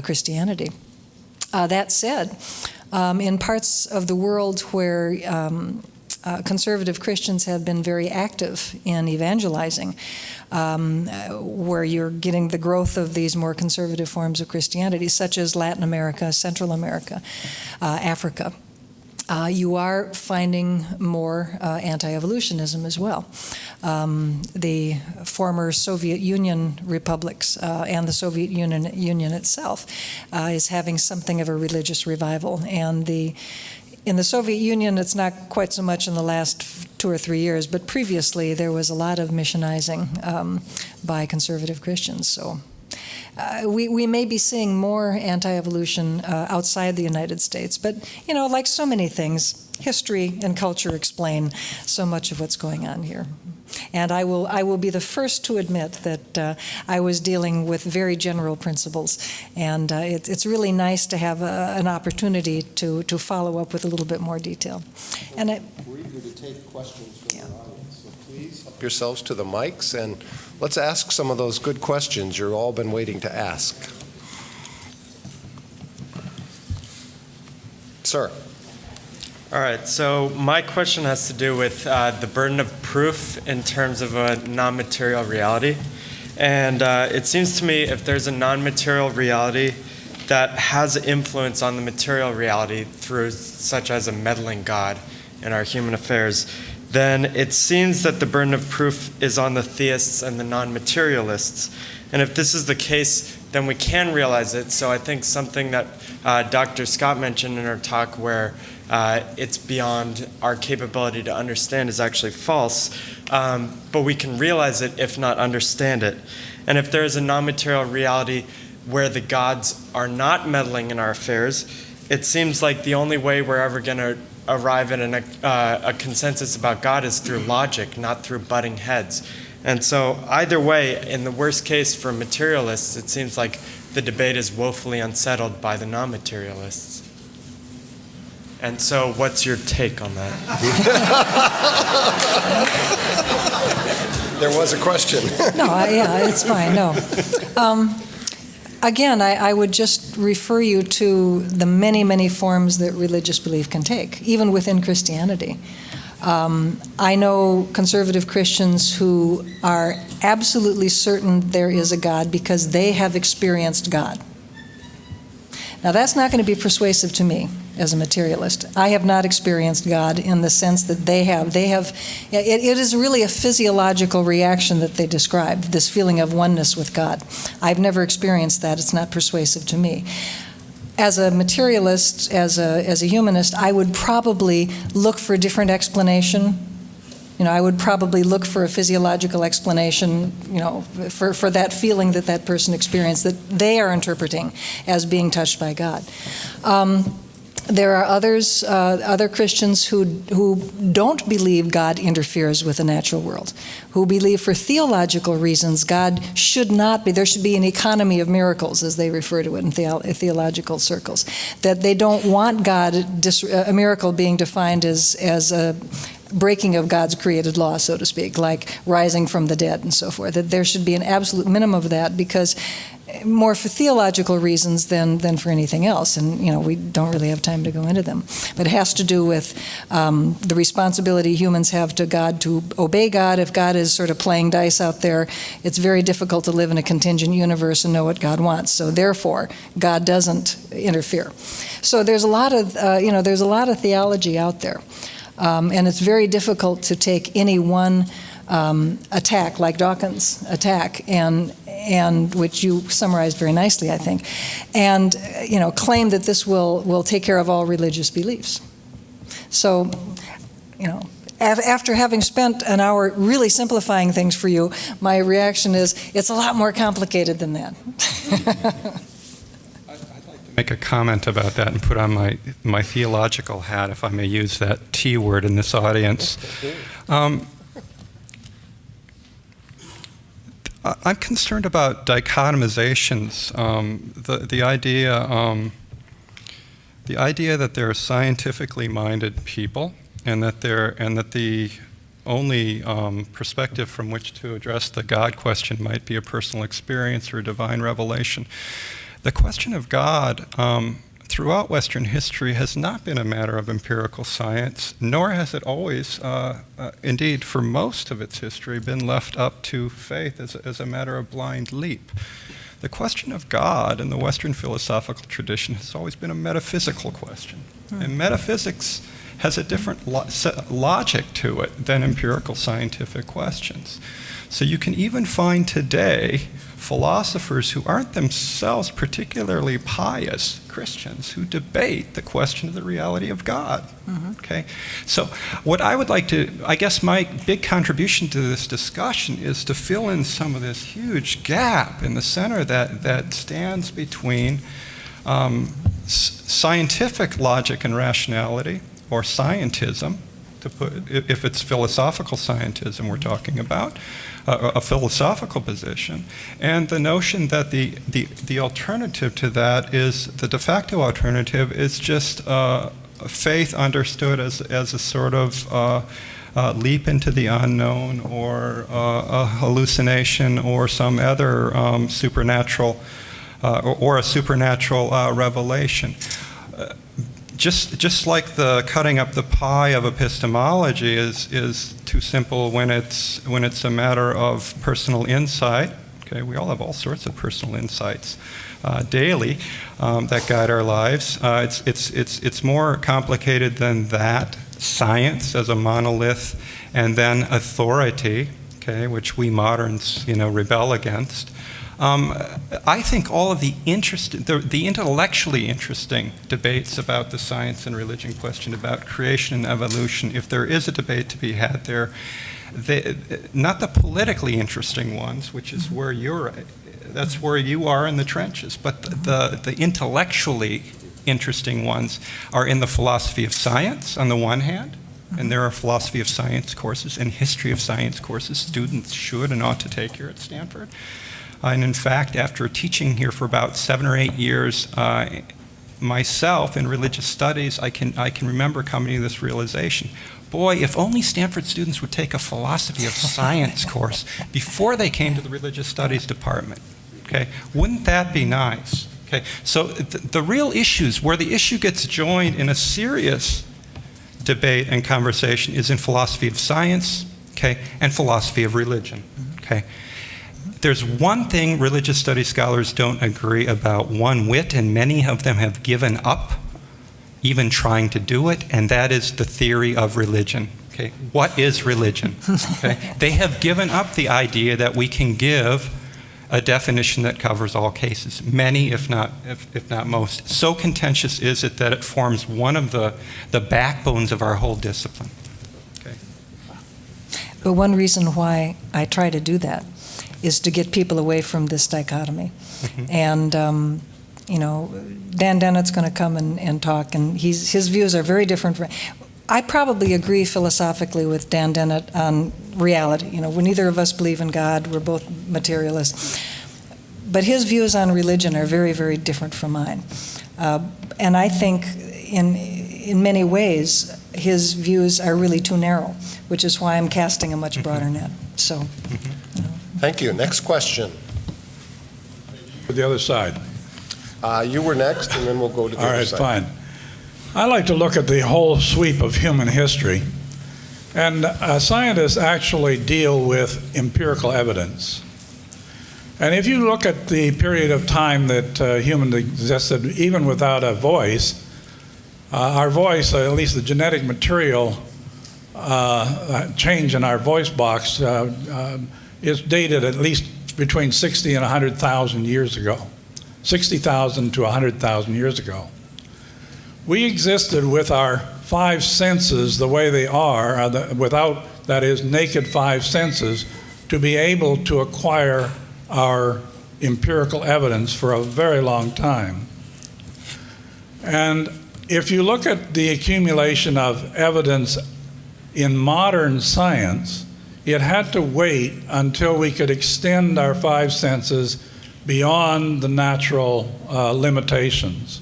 [SPEAKER 3] Christianity. That said, in parts of the world where conservative Christians have been very active in evangelizing, where you're getting the growth of these more conservative forms of Christianity, such as Latin America, Central America, Africa. You are finding more anti-evolutionism as well. The former Soviet Union republics and the Soviet Union itself is having something of a religious revival. And in the Soviet Union, it's not quite so much in the last 2 or 3 years, but previously there was a lot of missionizing by conservative Christians. So we may be seeing more anti-evolution outside the United States, but like so many things, history and culture explain so much of what's going on here. And I will be the first to admit that I was dealing with very general principles, and it's really nice to have an opportunity to follow up with a little bit more detail. And
[SPEAKER 2] we're eager to take questions from the audience, so please help yourselves to the mics and let's ask some of those good questions you've all been waiting to ask. Sir.
[SPEAKER 6] All right, so my question has to do with the burden of proof in terms of a non-material reality. And it seems to me if there's a non-material reality that has influence on the material reality through such as a meddling God in our human affairs, then it seems that the burden of proof is on the theists and the non-materialists. And if this is the case, then we can realize it. So I think something that Dr. Scott mentioned in her talk where it's beyond our capability to understand is actually false, but we can realize it if not understand it. And if there is a non-material reality where the gods are not meddling in our affairs, it seems like the only way we're ever going to arrive at a consensus about God is through logic, not through butting heads. And so either way, in the worst case for materialists, it seems like the debate is woefully unsettled by the non-materialists. And so what's your take on that?
[SPEAKER 2] There was a question.
[SPEAKER 3] No, yeah, it's fine, no. Again, I would just refer you to the many, many forms that religious belief can take, even within Christianity. I know conservative Christians who are absolutely certain there is a God because they have experienced God. Now, that's not going to be persuasive to me as a materialist. I have not experienced God in the sense that they have. It is really a physiological reaction that they describe, this feeling of oneness with God. I've never experienced that. It's not persuasive to me. As a materialist, as a humanist, I would probably look for a different explanation. I would probably look for a physiological explanation, for that feeling that that person experienced, that they are interpreting as being touched by God. There are other Christians who don't believe God interferes with the natural world, who believe for theological reasons God should not be, there should be an economy of miracles, as they refer to it in theological circles, that they don't want God, a miracle being defined as a breaking of God's created law, so to speak, like rising from the dead and so forth, that there should be an absolute minimum of that because more for theological reasons than for anything else. And, we don't really have time to go into them. But it has to do with the responsibility humans have to God to obey God. If God is sort of playing dice out there, it's very difficult to live in a contingent universe and know what God wants. So therefore, God doesn't interfere. So there's a lot of, theology out there. And it's very difficult to take any one attack, like Dawkins' attack, and which you summarized very nicely, I think, and claim that this will take care of all religious beliefs. So, after having spent an hour really simplifying things for you, my reaction is it's a lot more complicated than that.
[SPEAKER 4] Make a comment about that and put on my theological hat, if I may use that T word in this audience. I'm concerned about dichotomizations. The idea that there are scientifically minded people, and that the only perspective from which to address the God question might be a personal experience or a divine revelation. The question of God throughout Western history has not been a matter of empirical science, nor has it always, indeed for most of its history, been left up to faith as a matter of blind leap. The question of God in the Western philosophical tradition has always been a metaphysical question. And metaphysics has a different logic to it than empirical scientific questions. So you can even find today philosophers who aren't themselves particularly pious Christians who debate the question of the reality of God. Okay? So what I would like to, I guess my big contribution to this discussion is to fill in some of this huge gap in the center that stands between scientific logic and rationality, or scientism, to put, if it's philosophical scientism we're talking about, a philosophical position, and the notion that the alternative to that is, the de facto alternative is just faith understood as a sort of leap into the unknown, or a hallucination, or some other supernatural, or a supernatural revelation. Just like the cutting up the pie of epistemology is too simple when it's a matter of personal insight. Okay, we all have all sorts of personal insights daily that guide our lives. It's more complicated than that. Science as a monolith, and then authority, okay, which we moderns rebel against. I think all of the intellectually interesting debates about the science and religion question, about creation and evolution, if there is a debate to be had there, not the politically interesting ones, which is where that's where you are in the trenches, but the intellectually interesting ones are in the philosophy of science on the one hand, And there are philosophy of science courses and history of science courses students should and ought to take here at Stanford. And in fact, after teaching here for about 7 or 8 years, myself in religious studies, I can remember coming to this realization. Boy, if only Stanford students would take a philosophy of science course before they came to the religious studies department. Okay, wouldn't that be nice? Okay, so the real issues, where the issue gets joined in a serious debate and conversation, is in philosophy of science, okay, and philosophy of religion. Okay, there's one thing religious studies scholars don't agree about one whit, and many of them have given up even trying to do it, and that is the theory of religion. Okay, what is religion? Okay, they have given up the idea that we can give a definition that covers all cases. Many, if not most. So contentious is it that it forms one of the backbones of our whole discipline. Okay.
[SPEAKER 3] But one reason why I try to do that is to get people away from this dichotomy. And Dan Dennett's going to come and talk, and his views are very different. I probably agree philosophically with Dan Dennett on reality. When neither of us believe in God, we're both materialists. But his views on religion are very, very different from mine. And I think in many ways, his views are really too narrow, which is why I'm casting a much broader net. So,
[SPEAKER 2] Thank you. Next question.
[SPEAKER 7] To the other side.
[SPEAKER 2] You were next, and then we'll go to the other side.
[SPEAKER 7] All right, fine. I like to look at the whole sweep of human history. And scientists actually deal with empirical evidence. And if you look at the period of time that humans existed, even without a voice, our voice, at least the genetic material change in our voice box, is dated at least between 60 and 100,000 years ago. 60,000 to 100,000 years ago. We existed with our 5 senses the way they are, without, that is, naked 5 senses, to be able to acquire our empirical evidence for a very long time. And if you look at the accumulation of evidence in modern science, it had to wait until we could extend our 5 senses beyond the natural limitations.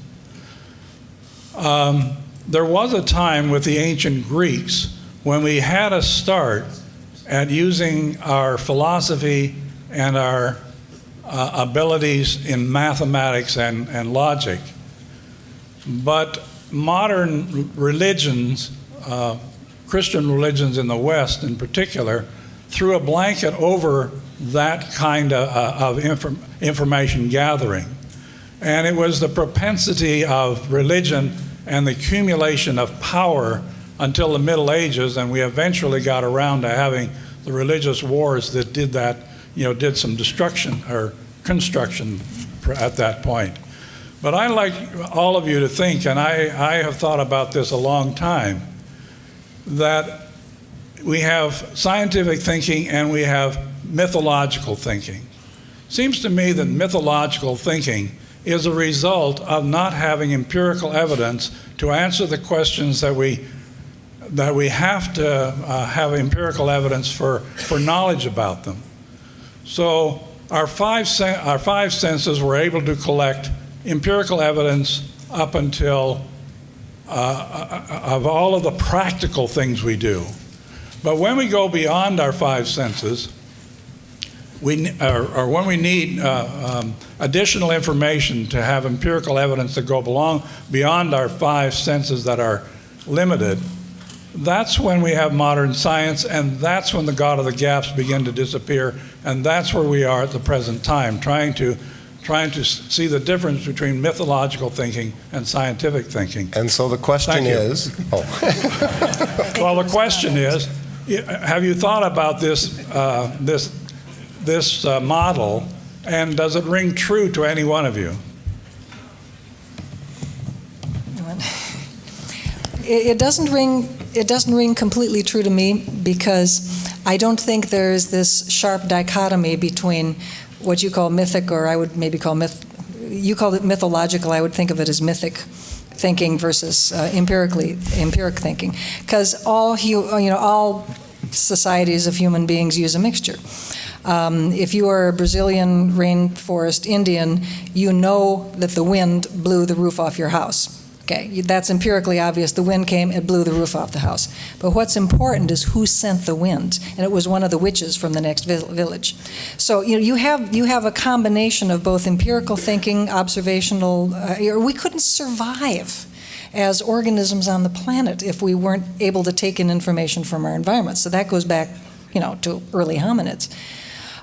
[SPEAKER 7] There was a time with the ancient Greeks when we had a start at using our philosophy and our abilities in mathematics and logic. But modern religions, Christian religions in the West in particular, threw a blanket over that kind of information gathering. And it was the propensity of religion and the accumulation of power until the Middle Ages, and we eventually got around to having the religious wars that did that, did some destruction or construction at that point. But I'd like all of you to think, and I have thought about this a long time, that we have scientific thinking and we have mythological thinking. Seems to me that mythological thinking is a result of not having empirical evidence to answer the questions that we have to have empirical evidence for knowledge about them. So our five senses were able to collect empirical evidence up until of all of the practical things we do. But when we go beyond our 5 senses, or when we need additional information to have empirical evidence that go beyond our 5 senses that are limited, that's when we have modern science, and that's when the God of the gaps begin to disappear, and that's where we are at the present time, trying to see the difference between mythological thinking and scientific thinking.
[SPEAKER 2] And so the question is,
[SPEAKER 7] well, the question is, have you thought about this model, and does it ring true to any one of you?
[SPEAKER 3] It doesn't ring completely true to me, because I don't think there is this sharp dichotomy between what you call mythic, or I would maybe call you call it mythological, I would think of it as mythic thinking versus empiric thinking, because all societies of human beings use a mixture. If you are a Brazilian rainforest Indian, you know that the wind blew the roof off your house. Okay, that's empirically obvious. The wind came, it blew the roof off the house. But what's important is who sent the wind, and it was one of the witches from the next village. So you have a combination of both empirical thinking, observational. We couldn't survive as organisms on the planet if we weren't able to take in information from our environment. So that goes back, to early hominids.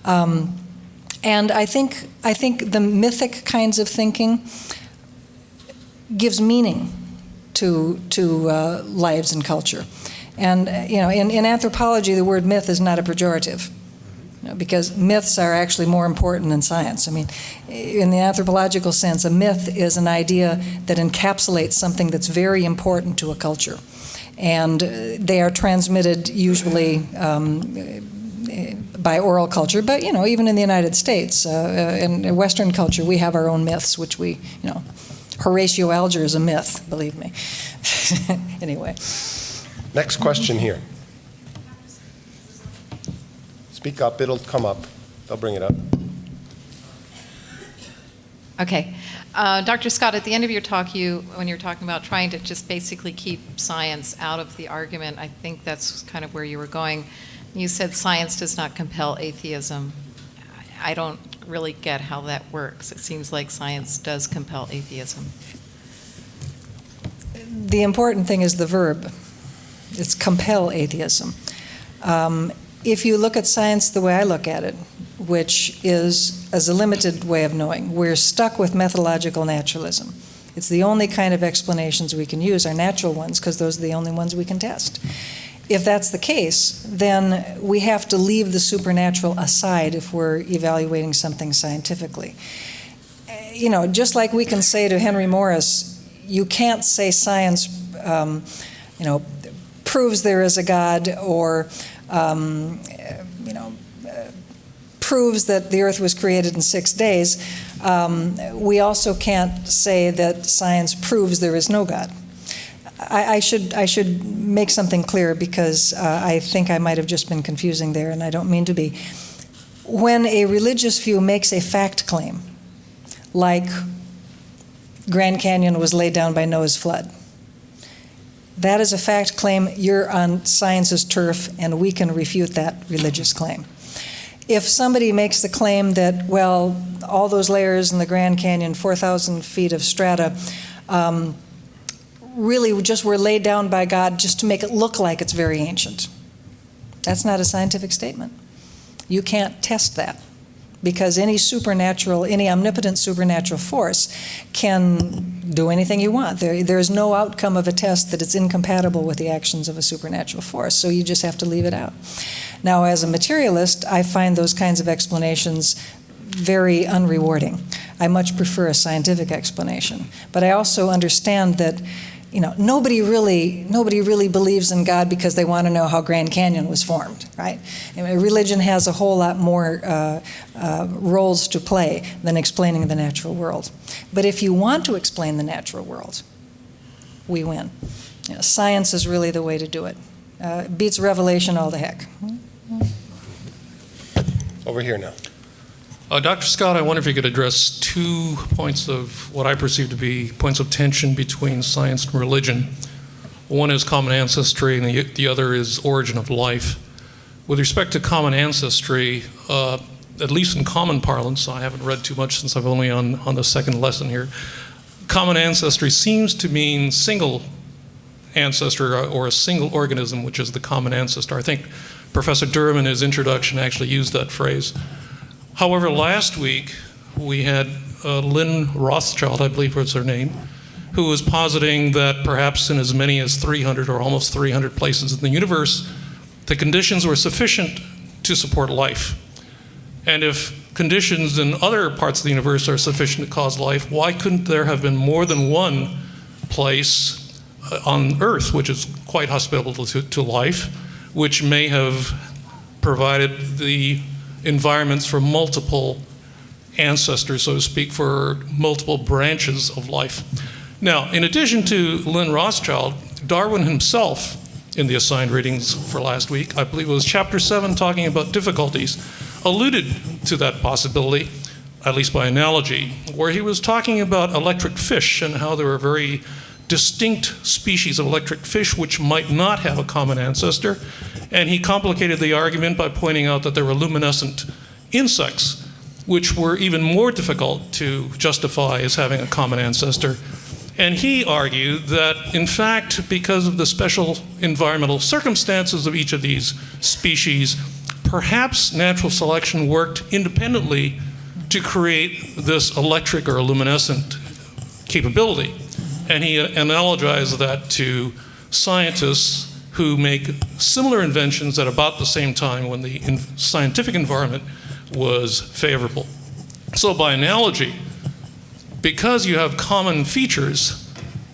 [SPEAKER 3] And I think the mythic kinds of thinking gives meaning to lives and culture. And in anthropology, the word myth is not a pejorative, because myths are actually more important than science. I mean, in the anthropological sense, a myth is an idea that encapsulates something that's very important to a culture, and they are transmitted usually by oral culture. But even in the United States, in Western culture, we have our own myths, which we Horatio Alger is a myth, believe me. Anyway.
[SPEAKER 2] Next question here. Speak up, it'll come up. They'll bring it up.
[SPEAKER 8] Okay. Dr. Scott, at the end of your talk, when you're talking about trying to just basically keep science out of the argument, I think that's kind of where you were going. You said science does not compel atheism. I don't really get how that works. It seems like science does compel atheism.
[SPEAKER 3] The important thing is the verb. It's compel atheism. If you look at science the way I look at it, which is as a limited way of knowing, we're stuck with methodological naturalism. It's the only kind of explanations we can use are natural ones, because those are the only ones we can test. If that's the case, then we have to leave the supernatural aside if we're evaluating something scientifically. Just like we can say to Henry Morris, you can't say science, proves there is a God, or proves that the earth was created in 6 days. We also can't say that science proves there is no God. I should make something clear, because I think I might have just been confusing there, and I don't mean to be. When a religious view makes a fact claim, like Grand Canyon was laid down by Noah's flood, that is a fact claim. You're on science's turf, and we can refute that religious claim. If somebody makes the claim that, well, all those layers in the Grand Canyon, 4,000 feet of strata, really just were laid down by God just to make it look like it's very ancient, that's not a scientific statement. You can't test that, because any omnipotent supernatural force can do anything you want. There is no outcome of a test that is incompatible with the actions of a supernatural force, so you just have to leave it out. Now, as a materialist, I find those kinds of explanations very unrewarding. I much prefer a scientific explanation. But I also understand that nobody really believes in God because they want to know how Grand Canyon was formed, right? Religion has a whole lot more roles to play than explaining the natural world. But if you want to explain the natural world, we win. Science is really the way to do it. Beats revelation all the heck.
[SPEAKER 2] Over here now.
[SPEAKER 9] Dr. Scott, I wonder if you could address 2 points of what I perceive to be points of tension between science and religion. One is common ancestry, and the other is origin of life. With respect to common ancestry, at least in common parlance, I haven't read too much since I'm only on the second lesson here, common ancestry seems to mean single ancestor or a single organism, which is the common ancestor. I think Professor Durham in his introduction actually used that phrase. However, last week we had Lynn Rothschild, I believe was her name, who was positing that perhaps in as many as 300 or almost 300 places in the universe, the conditions were sufficient to support life. And if conditions in other parts of the universe are sufficient to cause life, why couldn't there have been more than one place on Earth, which is quite hospitable to life, which may have provided the environments for multiple ancestors, so to speak, for multiple branches of life? Now, in addition to Lynn Rothschild, Darwin himself, in the assigned readings for last week, I believe it was chapter 7 talking about difficulties, alluded to that possibility, at least by analogy, where he was talking about electric fish and how there were very distinct species of electric fish which might not have a common ancestor. And he complicated the argument by pointing out that there were luminescent insects which were even more difficult to justify as having a common ancestor. And he argued that, in fact, because of the special environmental circumstances of each of these species, perhaps natural selection worked independently to create this electric or luminescent capability. And he analogized that to scientists who make similar inventions at about the same time when the scientific environment was favorable. So by analogy, because you have common features,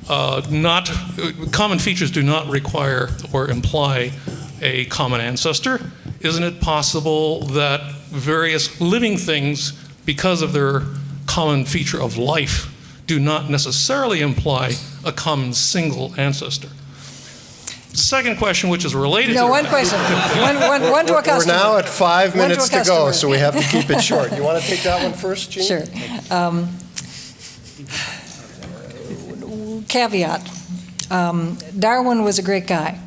[SPEAKER 9] common features do not require or imply a common ancestor. Isn't it possible that various living things, because of their common feature of life, do not necessarily imply a common single ancestor? Second question, which is related
[SPEAKER 3] No,
[SPEAKER 9] to
[SPEAKER 3] one question. One to a customer.
[SPEAKER 2] We're now at 5 minutes to go,
[SPEAKER 3] customer.
[SPEAKER 2] so we have to keep it short. You want to take that one first, Gene?
[SPEAKER 3] Sure. Caveat. Darwin was a great guy,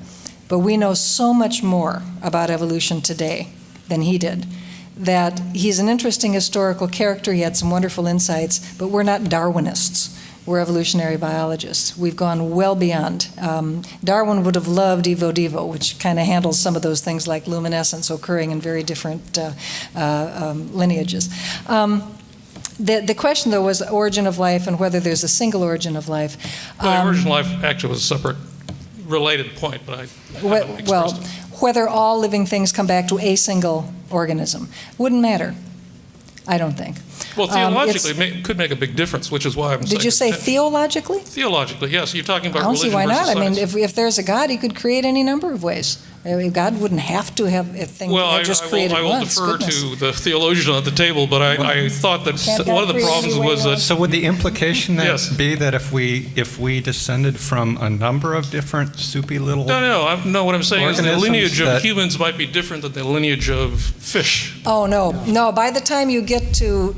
[SPEAKER 3] but we know so much more about evolution today than he did, that he's an interesting historical character. He had some wonderful insights, but we're not Darwinists. We're evolutionary biologists. We've gone well beyond. Darwin would have loved Evo Devo, which kind of handles some of those things like luminescence occurring in very different lineages. The question, though, was the origin of life and whether there's a single origin of life.
[SPEAKER 9] Well, the origin of life actually was a separate related point, but I haven't expressed it.
[SPEAKER 3] Whether all living things come back to a single organism wouldn't matter, I don't think.
[SPEAKER 9] Well, theologically, it could make a big difference, which is why I'm saying...
[SPEAKER 3] Did you say theologically?
[SPEAKER 9] Theologically, yes. You're talking about
[SPEAKER 3] I don't see
[SPEAKER 9] religion
[SPEAKER 3] why
[SPEAKER 9] versus
[SPEAKER 3] not. I mean,
[SPEAKER 9] science.
[SPEAKER 3] if there's a God, he could create any number of ways. God wouldn't have to have a thing just created
[SPEAKER 9] I will
[SPEAKER 3] once.
[SPEAKER 9] defer to the theologian at the table, but I thought that
[SPEAKER 3] Can't
[SPEAKER 9] one of the
[SPEAKER 3] God create
[SPEAKER 9] problems
[SPEAKER 3] any way
[SPEAKER 9] was
[SPEAKER 3] he
[SPEAKER 9] that...
[SPEAKER 4] So would the implication then
[SPEAKER 9] Yes.
[SPEAKER 4] be that if we descended from a number of different soupy little...
[SPEAKER 9] No, what I'm saying is the
[SPEAKER 4] organisms
[SPEAKER 9] lineage of
[SPEAKER 4] that-
[SPEAKER 9] humans might be different than the lineage of fish.
[SPEAKER 3] Oh, no. By the time you get to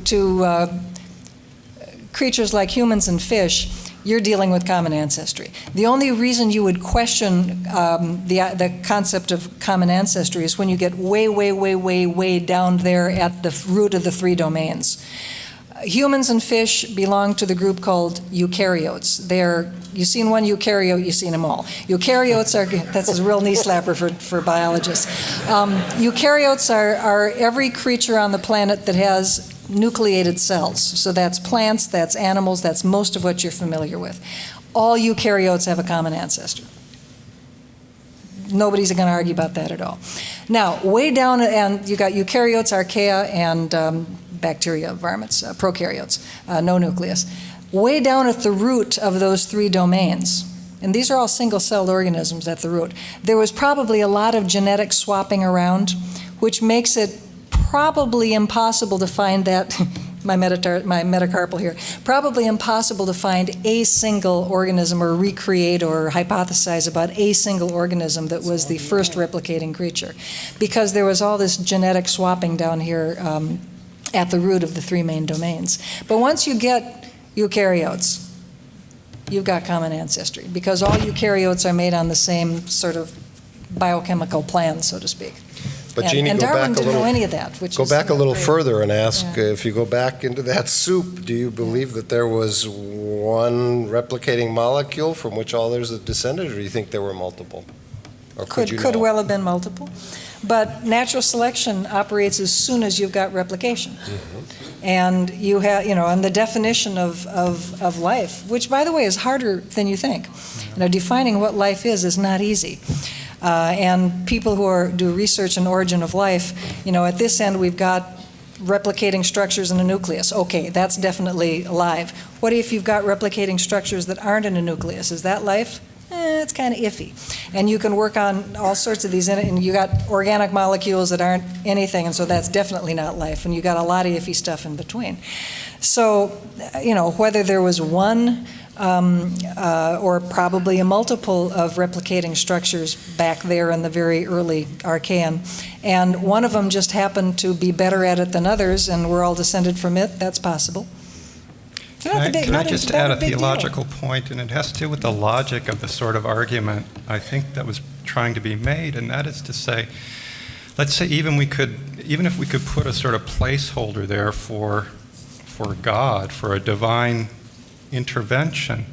[SPEAKER 3] creatures like humans and fish, you're dealing with common ancestry. The only reason you would question the concept of common ancestry is when you get way down there at the root of the three domains. Humans and fish belong to the group called eukaryotes. You've seen one eukaryote, you've seen them all. Eukaryotes that's a real knee slapper for biologists. Eukaryotes are every creature on the planet that has nucleated cells. So that's plants, that's animals, that's most of what you're familiar with. All eukaryotes have a common ancestor. Nobody's going to argue about that at all. Now, way down, and you got eukaryotes, archaea, and bacteria, varmints, prokaryotes, no nucleus. Way down at the root of those three domains, and these are all single-celled organisms at the root, there was probably a lot of genetic swapping around, which makes it probably impossible to find that, my metacarpal here, probably impossible to find a single organism or recreate or hypothesize about a single organism that was the first replicating creature, because there was all this genetic swapping down here at the root of the three main domains. But once you get eukaryotes, you've got common ancestry, because all eukaryotes are made on the same sort of biochemical plan, so to speak.
[SPEAKER 2] But Genie,
[SPEAKER 3] and
[SPEAKER 2] go
[SPEAKER 3] Darwin
[SPEAKER 2] back a
[SPEAKER 3] didn't
[SPEAKER 2] little.
[SPEAKER 3] know any of that.
[SPEAKER 2] Go back a little
[SPEAKER 3] great.
[SPEAKER 2] further and ask,
[SPEAKER 3] Yeah.
[SPEAKER 2] if you go back into that soup, do you believe that there was one replicating molecule from which all theirs are descended, or do you think there were multiple? Or could you
[SPEAKER 3] Could
[SPEAKER 2] know?
[SPEAKER 3] well have been multiple. But natural selection operates as soon as you've got replication.
[SPEAKER 2] Mm-hmm.
[SPEAKER 3] And you have, and the definition of life, which, by the way, is harder than you think. Defining what life is not easy. And people who do research in origin of life, at this end we've got replicating structures in a nucleus. Okay, that's definitely alive. What if you've got replicating structures that aren't in a nucleus? Is that life? that's kind of iffy. And you can work on all sorts of these, and you got organic molecules that aren't anything, and so that's definitely not life, and you got a lot of iffy stuff in between. So, whether there was one or probably a multiple of replicating structures back there in the very early Archean, and one of them just happened to be better at it than others, and we're all descended from it, that's possible.
[SPEAKER 4] Can I just add a theological point, and it has to do with the logic of the sort of argument I think that was trying to be made, and that is to say, let's say even if we could put a sort of placeholder there for God, for a divine intervention,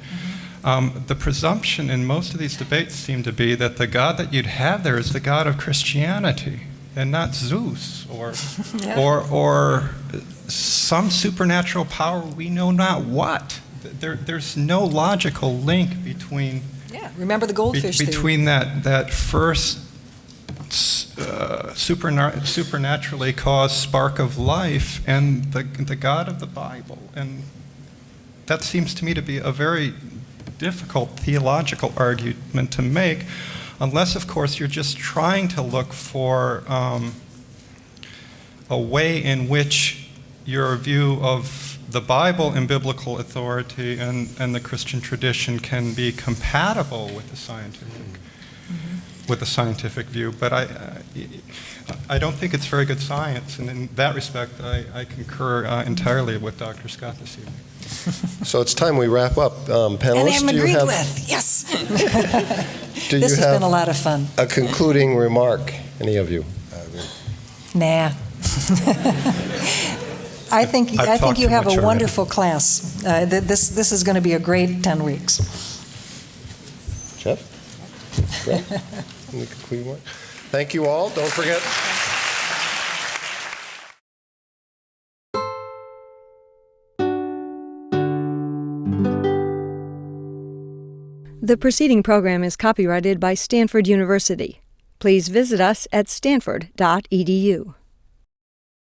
[SPEAKER 4] the presumption in most of these debates seem to be that the God that you'd have there is the God of Christianity, and not Zeus or some supernatural power we know not what. There's no logical link between
[SPEAKER 3] remember the goldfish
[SPEAKER 4] between that first supernaturally caused spark of life and the God of the Bible. And that seems to me to be a very difficult theological argument to make, unless, of course, you're just trying to look for a way in which your view of the Bible and biblical authority and the Christian tradition can be compatible with the scientific view. But I don't think it's very good science, and in that respect, I concur entirely with Dr. Scott this evening.
[SPEAKER 2] So it's time we wrap up. Panelists,
[SPEAKER 3] and I'm
[SPEAKER 2] do you
[SPEAKER 3] agreed
[SPEAKER 2] have,
[SPEAKER 3] with, yes.
[SPEAKER 2] This
[SPEAKER 3] has been a lot of fun.
[SPEAKER 2] A concluding remark, any of you?
[SPEAKER 3] Nah. I think you have a wonderful class. This is going to be a great 10 weeks.
[SPEAKER 2] Jeff? Great. Any concluding remark? Thank you all. Don't forget.
[SPEAKER 1] The preceding program is copyrighted by Stanford University. Please visit us at stanford.edu.